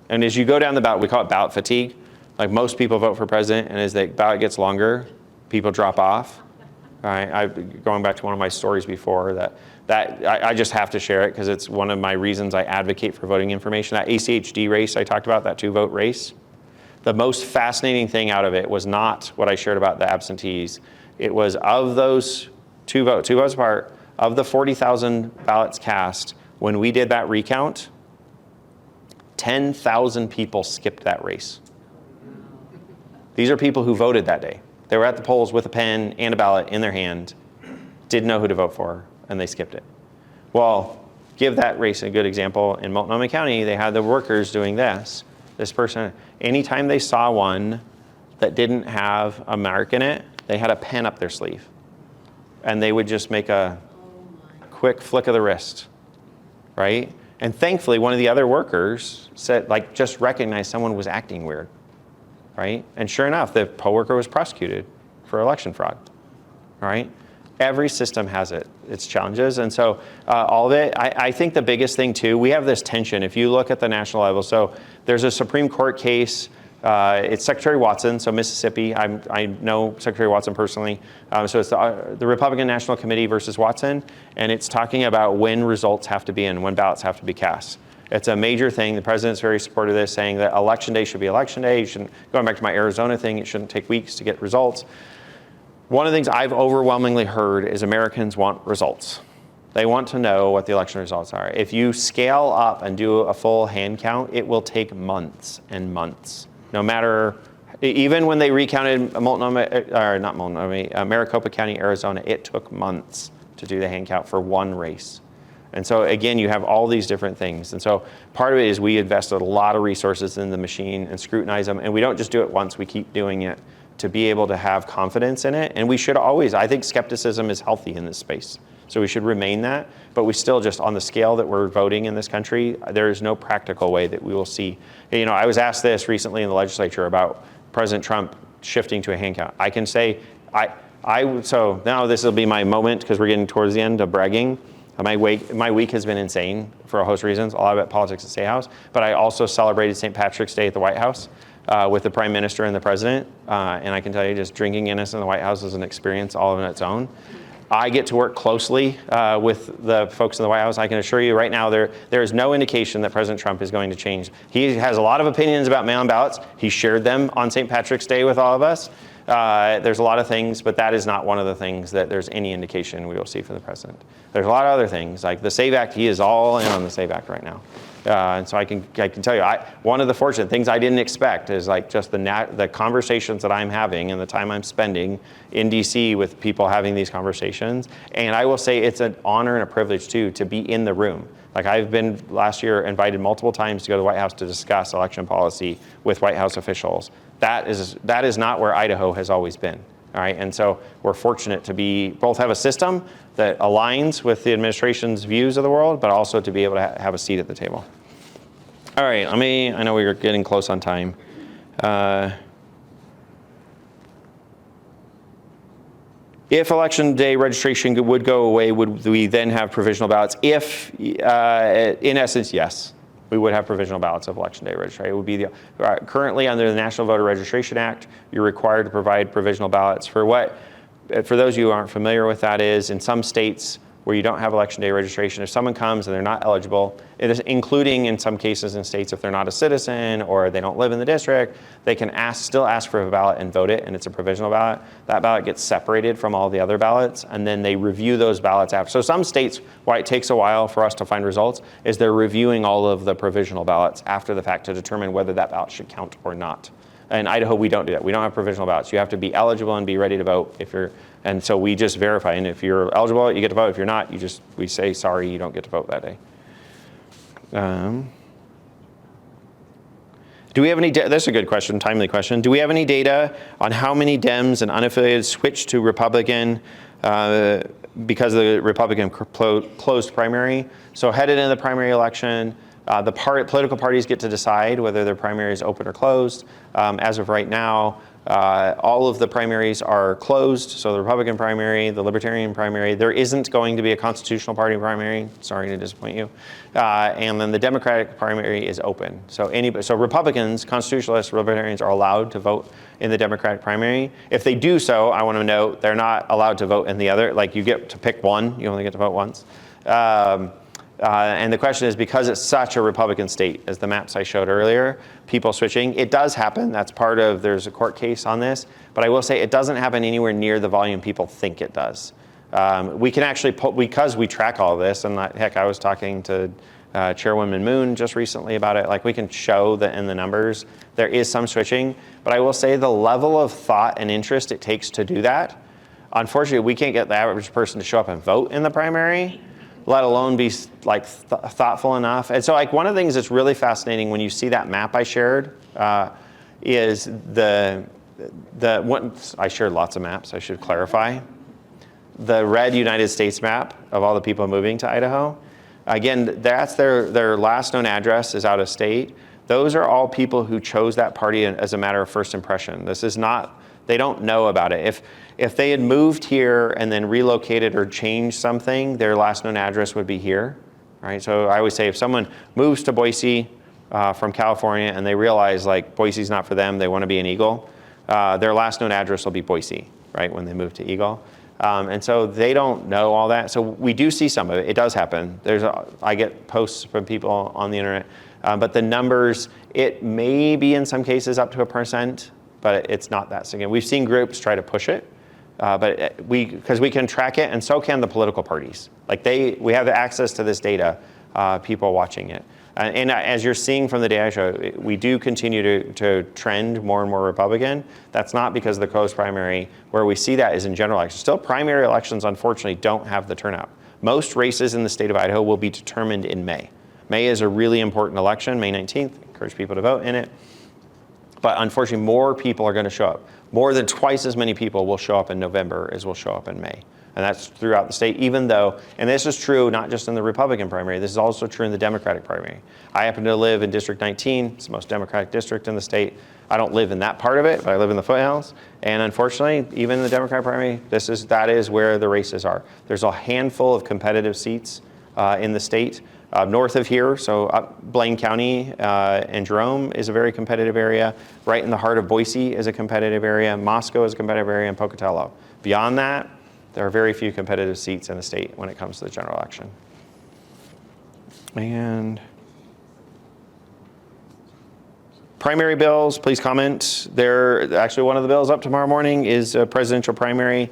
And as you go down the ballot, we call it ballot fatigue. Like most people vote for president, and as the ballot gets longer, people drop off. All right, going back to one of my stories before, that I just have to share it because it's one of my reasons I advocate for voting information. That ACHD race I talked about, that 2-vote race, The most fascinating thing out of it was not what I shared about the absentees. It was of those two votes apart, of the 40,000 ballots cast, when we did that recount, 10,000 people skipped that race. These are people who voted that day. They were at the polls with a pen and a ballot in their hand, didn't know who to vote for, and they skipped it. Well, give that race a good example. In Multnomah County, they had the workers doing this. This person, anytime they saw one that didn't have a mark in it, they had a pen up their sleeve. And they would just make a quick flick of the wrist, right? And thankfully, one of the other workers said, like, just recognized someone was acting weird, right? And sure enough, the poll worker was prosecuted for election fraud, right? Every system has its challenges. And so all of it, I think the biggest thing too, we have this tension. If you look at the national level, so there's a Supreme Court case, it's Secretary Watson, so Mississippi. I know Secretary Watson personally. So it's the Republican National Committee versus Watson, and it's talking about when results have to be in, when ballots have to be cast. It's a major thing. The president's very supportive of this, saying that election day should be election day. You shouldn't, going back to my Arizona thing, it shouldn't take weeks to get results. One of the things I've overwhelmingly heard is Americans want results. They want to know what the election results are. If you scale up and do a full hand count, it will take months and months. No matter, even when they recounted Maricopa County, Arizona, it took months to do the hand count for one race. And so again, you have all these different things. And so part of it is we invested a lot of resources in the machine and scrutinize them. And we don't just do it once, we keep doing it to be able to have confidence in it. And we should always, I think skepticism is healthy in this space. So we should remain that, but we still just, on the scale that we're voting in this country, there is no practical way that we will see. You know, I was asked this recently in the legislature about President Trump shifting to a hand count. I can say, so now this will be my moment because we're getting towards the end of bragging. My week has been insane for a host of reasons, a lot of it politics at State House, but I also celebrated St. Patrick's Day at the White House. With the Prime Minister and the President, and I can tell you just drinking Guinness in the White House is an experience all on its own. I get to work closely with the folks in the White House. I can assure you right now there is no indication that President Trump is going to change. He has a lot of opinions about mail-in ballots. He shared them on St. Patrick's Day with all of us. There's a lot of things, but that is not one of the things that there's any indication we will see from the President. There's a lot of other things, like the SAVE Act. He is all in on the SAVE Act right now. And so I can tell you, one of the fortunate things I didn't expect is like just the conversations that I'm having and the time I'm spending in DC with people having these conversations. And I will say it's an honor and a privilege too to be in the room. Like I've been last year invited multiple times to go to the White House to discuss election policy with White House officials. That is not where Idaho has always been. All right, and so we're fortunate to both have a system that aligns with the administration's views of the world, but also to be able to have a seat at the table. All right, I know we're getting close on time. If election day registration would go away, would we then have provisional ballots? If, in essence, yes. We would have provisional ballots of election day registration. It would be currently under the National Voter Registration Act, you're required to provide provisional ballots for those of you who aren't familiar with that is, in some states where you don't have election day registration, if someone comes and they're not eligible, it is including in some cases in states if they're not a citizen or they don't live in the district, they can still ask for a ballot and vote it, and it's a provisional ballot. That ballot gets separated from all the other ballots, and then they review those ballots after. So some states, why it takes a while for us to find results, is they're reviewing all of the provisional ballots after the fact to determine whether that ballot should count or not. In Idaho, we don't do that. We don't have provisional ballots. You have to be eligible and be ready to vote and so we just verify. And if you're eligible, you get to vote. If you're not, we say, sorry, you don't get to vote that day. Do we have any, this is a good question, timely question. Do we have any data on how many Dems and unaffiliated switched to Republican because the Republican closed primary? So headed into the primary election, the political parties get to decide whether their primary is open or closed. As of right now, all of the primaries are closed. So the Republican primary, the Libertarian primary, there isn't going to be a constitutional party primary. Sorry to disappoint you. And then the Democratic primary is open. So Republicans, constitutionalists, Libertarians are allowed to vote in the Democratic primary. If they do so, I want to note they're not allowed to vote in the other. Like you get to pick one, you only get to vote once. And the question is, because it's such a Republican state, as the maps I showed earlier, people switching, it does happen. That's part of, there's a court case on this. But I will say it doesn't happen anywhere near the volume people think it does. We can actually, because we track all this, and heck, I was talking to Chairwoman Moon just recently about it, like we can show that in the numbers, there is some switching. But I will say the level of thought and interest it takes to do that, unfortunately, we can't get the average person to show up and vote in the primary, let alone be like thoughtful enough. And so like one of the things that's really fascinating when you see that map I shared is I shared lots of maps, I should clarify. The red United States map of all the people moving to Idaho, again, that's their last known address is out of state. Those are all people who chose that party as a matter of first impression. This is not, they don't know about it. If they had moved here and then relocated or changed something, their last known address would be here, right? So I always say if someone moves to Boise from California and they realize like Boise's not for them, they want to be in Eagle, their last known address will be Boise, right, when they move to Eagle. And so they don't know all that. So we do see some of it. It does happen. I get posts from people on the internet, but the numbers, it may be in some cases up to 1%, but it's not that significant. We've seen groups try to push it, but because we can track it, and so can the political parties. Like we have access to this data, people watching it. And as you're seeing from the data I show, we do continue to trend more and more Republican. That's not because of the closed primary. Where we see that is in general elections. Still, primary elections, unfortunately, don't have the turnout. Most races in the state of Idaho will be determined in May. May is a really important election, May 19th. Encourage people to vote in it. But unfortunately, more people are going to show up. More than twice as many people will show up in November as will show up in May. And that's throughout the state, even though, and this is true not just in the Republican primary, this is also true in the Democratic primary. I happen to live in District 19, it's the most Democratic district in the state. I don't live in that part of it, but I live in the foothills. And unfortunately, even in the Democratic primary, that is where the races are. There's a handful of competitive seats in the state. North of here, so up Blaine County and Jerome is a very competitive area. Right in the heart of Boise is a competitive area. Moscow is a competitive area, and Pocatello. Beyond that, there are very few competitive seats in the state when it comes to the general election. And primary bills, please comment. Actually, one of the bills up tomorrow morning is a presidential primary.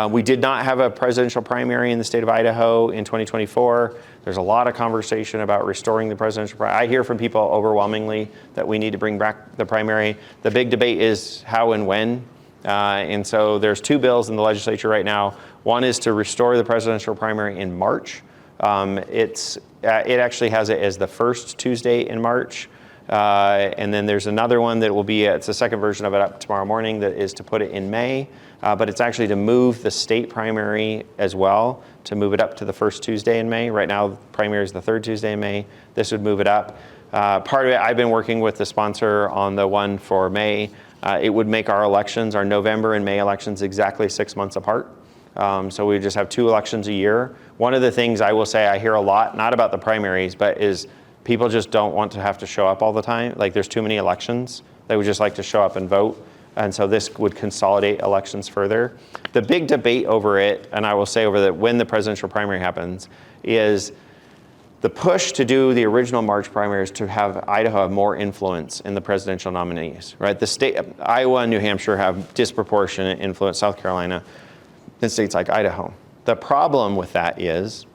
We did not have a presidential primary in the state of Idaho in 2024. There's a lot of conversation about restoring the presidential primary. I hear from people overwhelmingly that we need to bring back the primary. The big debate is how and when. And so there's two bills in the legislature right now. One is to restore the presidential primary in March. It actually has it as the first Tuesday in March. And then there's another one that will be, it's the second version of it up tomorrow morning, that is to put it in May. But it's actually to move the state primary as well, to move it up to the first Tuesday in May. Right now, the primary is the third Tuesday in May. This would move it up. Part of it, I've been working with the sponsor on the one for May. It would make our elections, our November and May elections, exactly 6 months apart. So we just have 2 elections a year. One of the things I will say I hear a lot, not about the primaries, but is people just don't want to have to show up all the time. Like there's too many elections. They would just like to show up and vote. And so this would consolidate elections further. The big debate over it, and I will say when the presidential primary happens, is the push to do the original March primaries to have Idaho have more influence in the presidential nominees, right? The state, Iowa and New Hampshire have disproportionate influence, South Carolina, in states like Idaho. The problem with that is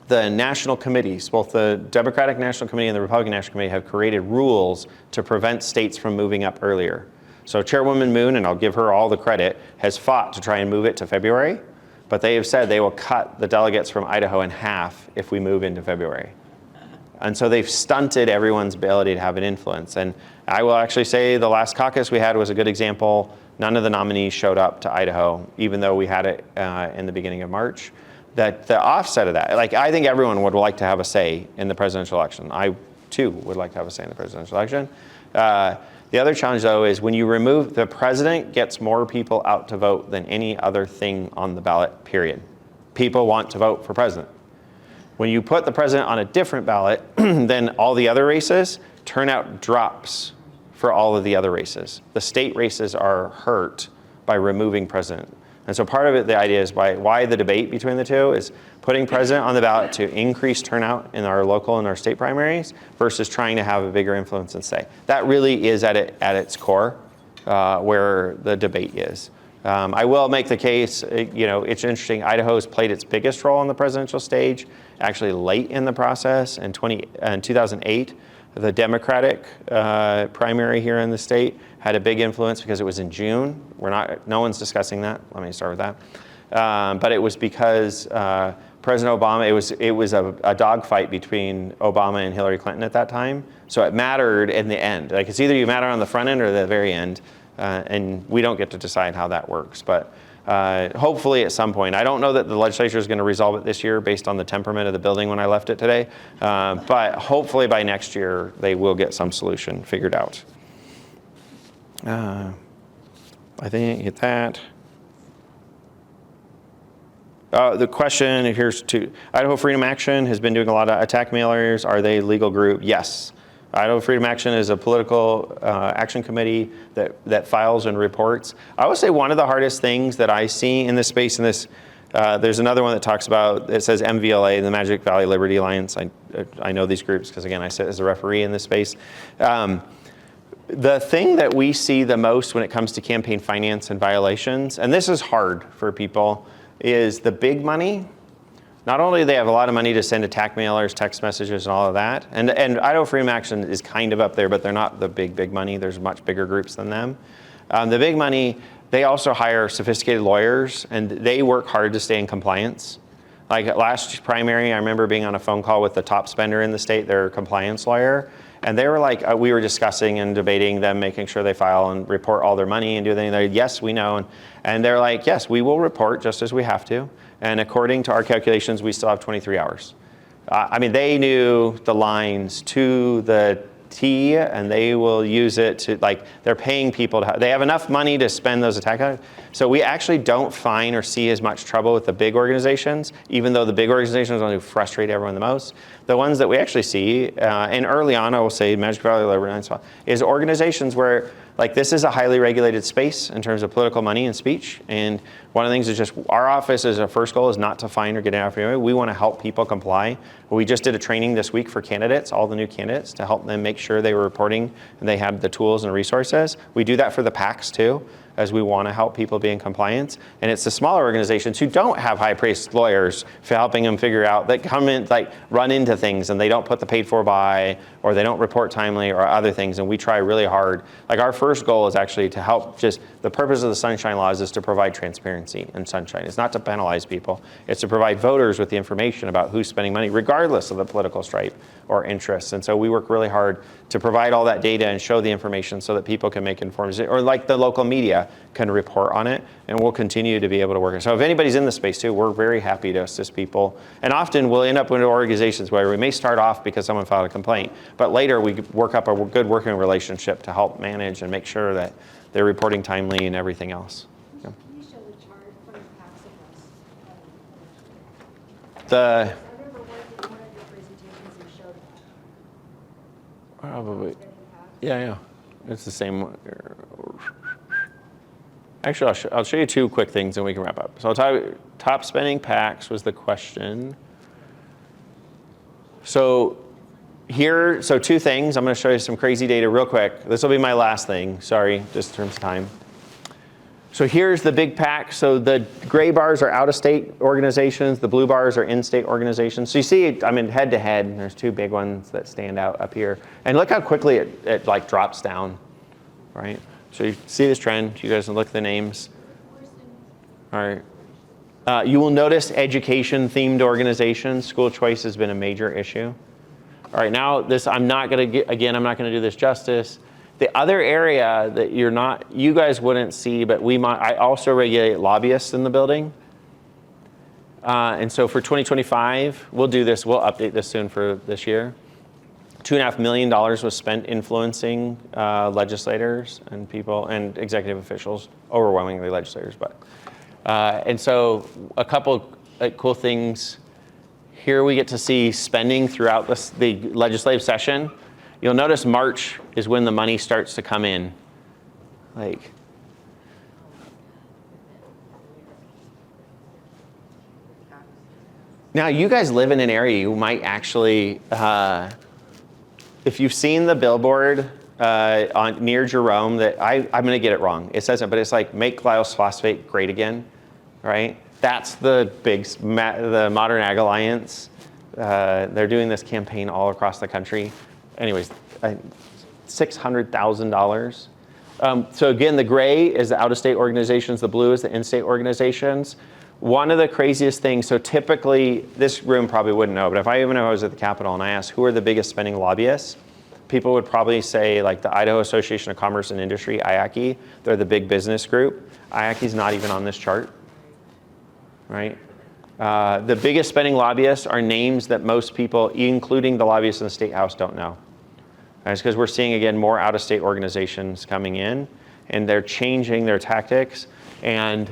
the national committees, both the Democratic National Committee and the Republican National Committee, have created rules to prevent states from moving up earlier. So Chairwoman Moon, and I'll give her all the credit, has fought to try and move it to February, but they have said they will cut the delegates from Idaho in half if we move into February. And so they've stunted everyone's ability to have an influence. And I will actually say the last caucus we had was a good example. None of the nominees showed up to Idaho, even though we had it in the beginning of March. That the offset of that, like I think everyone would like to have a say in the presidential election. I too would like to have a say in the presidential election. The other challenge though is when you remove, the president gets more people out to vote than any other thing on the ballot, period. People want to vote for president. When you put the president on a different ballot than all the other races, turnout drops for all of the other races. The state races are hurt by removing president. And so part of it, the idea is why the debate between the two is putting president on the ballot to increase turnout in our local and our state primaries versus trying to have a bigger influence and say. That really is at its core where the debate is. I will make the case, it's interesting, Idaho's played its biggest role on the presidential stage actually late in the process. In 2008, the Democratic primary here in the state had a big influence because it was in June. No one's discussing that. Let me start with that. But it was because President Obama, it was a dogfight between Obama and Hillary Clinton at that time. So it mattered in the end. Like it's either you matter on the front end or the very end. And we don't get to decide how that works. But hopefully at some point, I don't know that the legislature is going to resolve it this year based on the temperament of the building when I left it today. But hopefully by next year, they will get some solution figured out. I think I hit that. The question here's to Idaho Freedom Action has been doing a lot of attack mailers. Are they a legal group? Yes. Idaho Freedom Action is a political action committee that files and reports. I would say one of the hardest things that I see in this space, there's another one that talks about, it says MVLA, the Magic Valley Liberty Alliance. I know these groups because, again, I sit as a referee in this space. The thing that we see the most when it comes to campaign finance and violations, and this is hard for people, is the big money. Not only do they have a lot of money to send attack mailers, text messages, and all of that, and Idaho Freedom Action is kind of up there, but they're not the big money. There's much bigger groups than them. The big money, they also hire sophisticated lawyers, and they work hard to stay in compliance. Like at last primary, I remember being on a phone call with the top spender in the state, their compliance lawyer, and they were like, we were discussing and debating them, making sure they file and report all their money and do everything. They're, yes, we know. And they're like, yes, we will report just as we have to. And according to our calculations, we still have 23 hours. I mean, they knew the lines to the T, and they will use it to, like, they're paying people they have enough money to spend those attack. So we actually don't find or see as much trouble with the big organizations, even though the big organizations are the ones who frustrate everyone the most. The ones that we actually see, and early on, I will say, Magic Valley Liberty is organizations where, like, this is a highly regulated space in terms of political money and speech. And one of the things is just our office as our first goal is not to fine or get after anybody. We want to help people comply. We just did a training this week for candidates, all the new candidates, to help them make sure they were reporting and they had the tools and resources. We do that for the PACs too, as we want to help people be in compliance. And it's the smaller organizations who don't have high-priced lawyers for helping them figure out, that come in, like, run into things and they don't put the paid for by, or they don't report timely, or other things. And we try really hard. Like, our first goal is actually to help, just the purpose of the Sunshine Laws is to provide transparency and sunshine. It's not to penalize people. It's to provide voters with the information about who's spending money, regardless of the political stripe or interests. And so we work really hard to provide all that data and show the information so that people can make informed decisions, or like the local media can report on it, and we'll continue to be able to work. So if anybody's in the space too, we're very happy to assist people. And often we'll end up with organizations where we may start off because someone filed a complaint, but later we work up a good working relationship to help manage and make sure that they're reporting timely and everything else. Yeah. Can you show the chart from the past of us? The I remember one of your presentations you showed probably, yeah, it's the same one. Actually, I'll show you two quick things and we can wrap up. So top spending PACs was the question. So two things. I'm going to show you some crazy data real quick. This will be my last thing. Sorry, just in terms of time. So here's the big PAC. So the gray bars are out-of-state organizations. The blue bars are in-state organizations. So you see, I mean, head-to-head, there's two big ones that stand out up here. And look how quickly it like drops down, right? So you see this trend. You guys can look at the names. All right. You will notice education-themed organizations. School choice has been a major issue. All right, now this, I'm not going to do this justice. The other area that you guys wouldn't see, but I also regulate lobbyists in the building. And so for 2025, we'll do this. We'll update this soon for this year. $2.5 million was spent influencing legislators and people and executive officials, overwhelmingly legislators. But and so a couple cool things. Here we get to see spending throughout the legislative session. You'll notice March is when the money starts to come in. Like, Now, you guys live in an area you might actually, if you've seen the billboard near Jerome, that I'm going to get it wrong. It says it, but it's like make glyphosate great again, right? That's the the Modern Ag Alliance. They're doing this campaign all across the country. Anyways, $600,000. So again, the gray is the out-of-state organizations, the blue is the in-state organizations. One of the craziest things, so typically, this room probably wouldn't know, but if I was at the Capitol and I asked who are the biggest spending lobbyists, people would probably say like the Idaho Association of Commerce and Industry, IACI, they're the big business group. IACI's not even on this chart, right? The biggest spending lobbyists are names that most people, including the lobbyists in the State House, don't know. That's because we're seeing, again, more out-of-state organizations coming in, and they're changing their tactics. And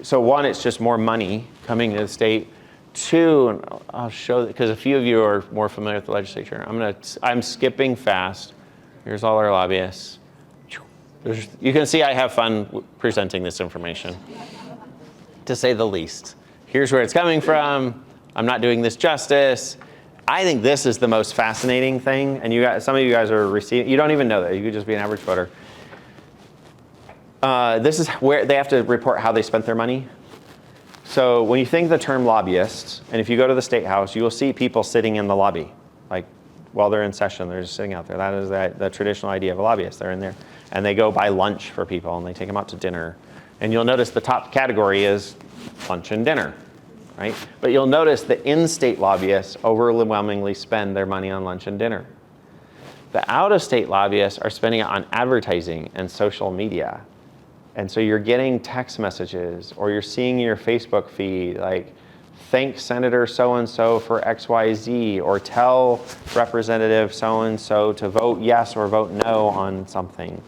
so one, it's just more money coming to the state. Two, and I'll show, because a few of you are more familiar with the legislature. I'm skipping fast. Here's all our lobbyists. You can see I have fun presenting this information, to say the least. Here's where it's coming from. I'm not doing this justice. I think this is the most fascinating thing, and some of you guys are receiving, you don't even know that, you could just be an average voter. This is where they have to report how they spent their money. So when you think the term lobbyists, and if you go to the State House, you will see people sitting in the lobby, like while they're in session, they're just sitting out there. That is the traditional idea of a lobbyist. They're in there, and they go buy lunch for people, and they take them out to dinner. And you'll notice the top category is lunch and dinner. Right? But you'll notice the in-state lobbyists overwhelmingly spend their money on lunch and dinner. The out-of-state lobbyists are spending it on advertising and social media. And so you're getting text messages, or you're seeing your Facebook feed, like, thank Senator so-and-so for XYZ, or tell Representative so-and-so to vote yes or vote no on something.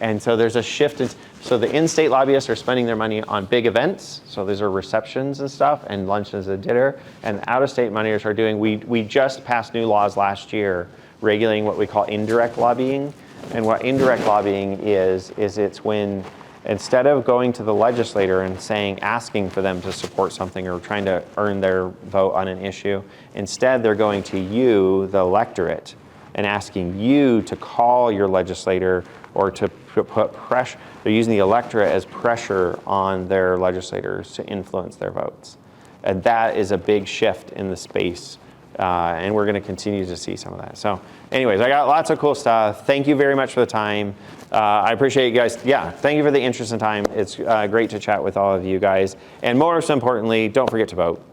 And so there's a shift. So the in-state lobbyists are spending their money on big events. So these are receptions and stuff, and lunches and dinner. And out-of-state moneyers are doing, we just passed new laws last year regulating what we call indirect lobbying. And what indirect lobbying is it's when, instead of going to the legislator and asking for them to support something or trying to earn their vote on an issue, instead they're going to you, the electorate, and asking you to call your legislator or to put pressure. They're using the electorate as pressure on their legislators to influence their votes. And that is a big shift in the space. And we're going to continue to see some of that. So anyways, I got lots of cool stuff. Thank you very much for the time. I appreciate you guys. Yeah, thank you for the interest and time. It's great to chat with all of you guys. And most importantly, don't forget to vote.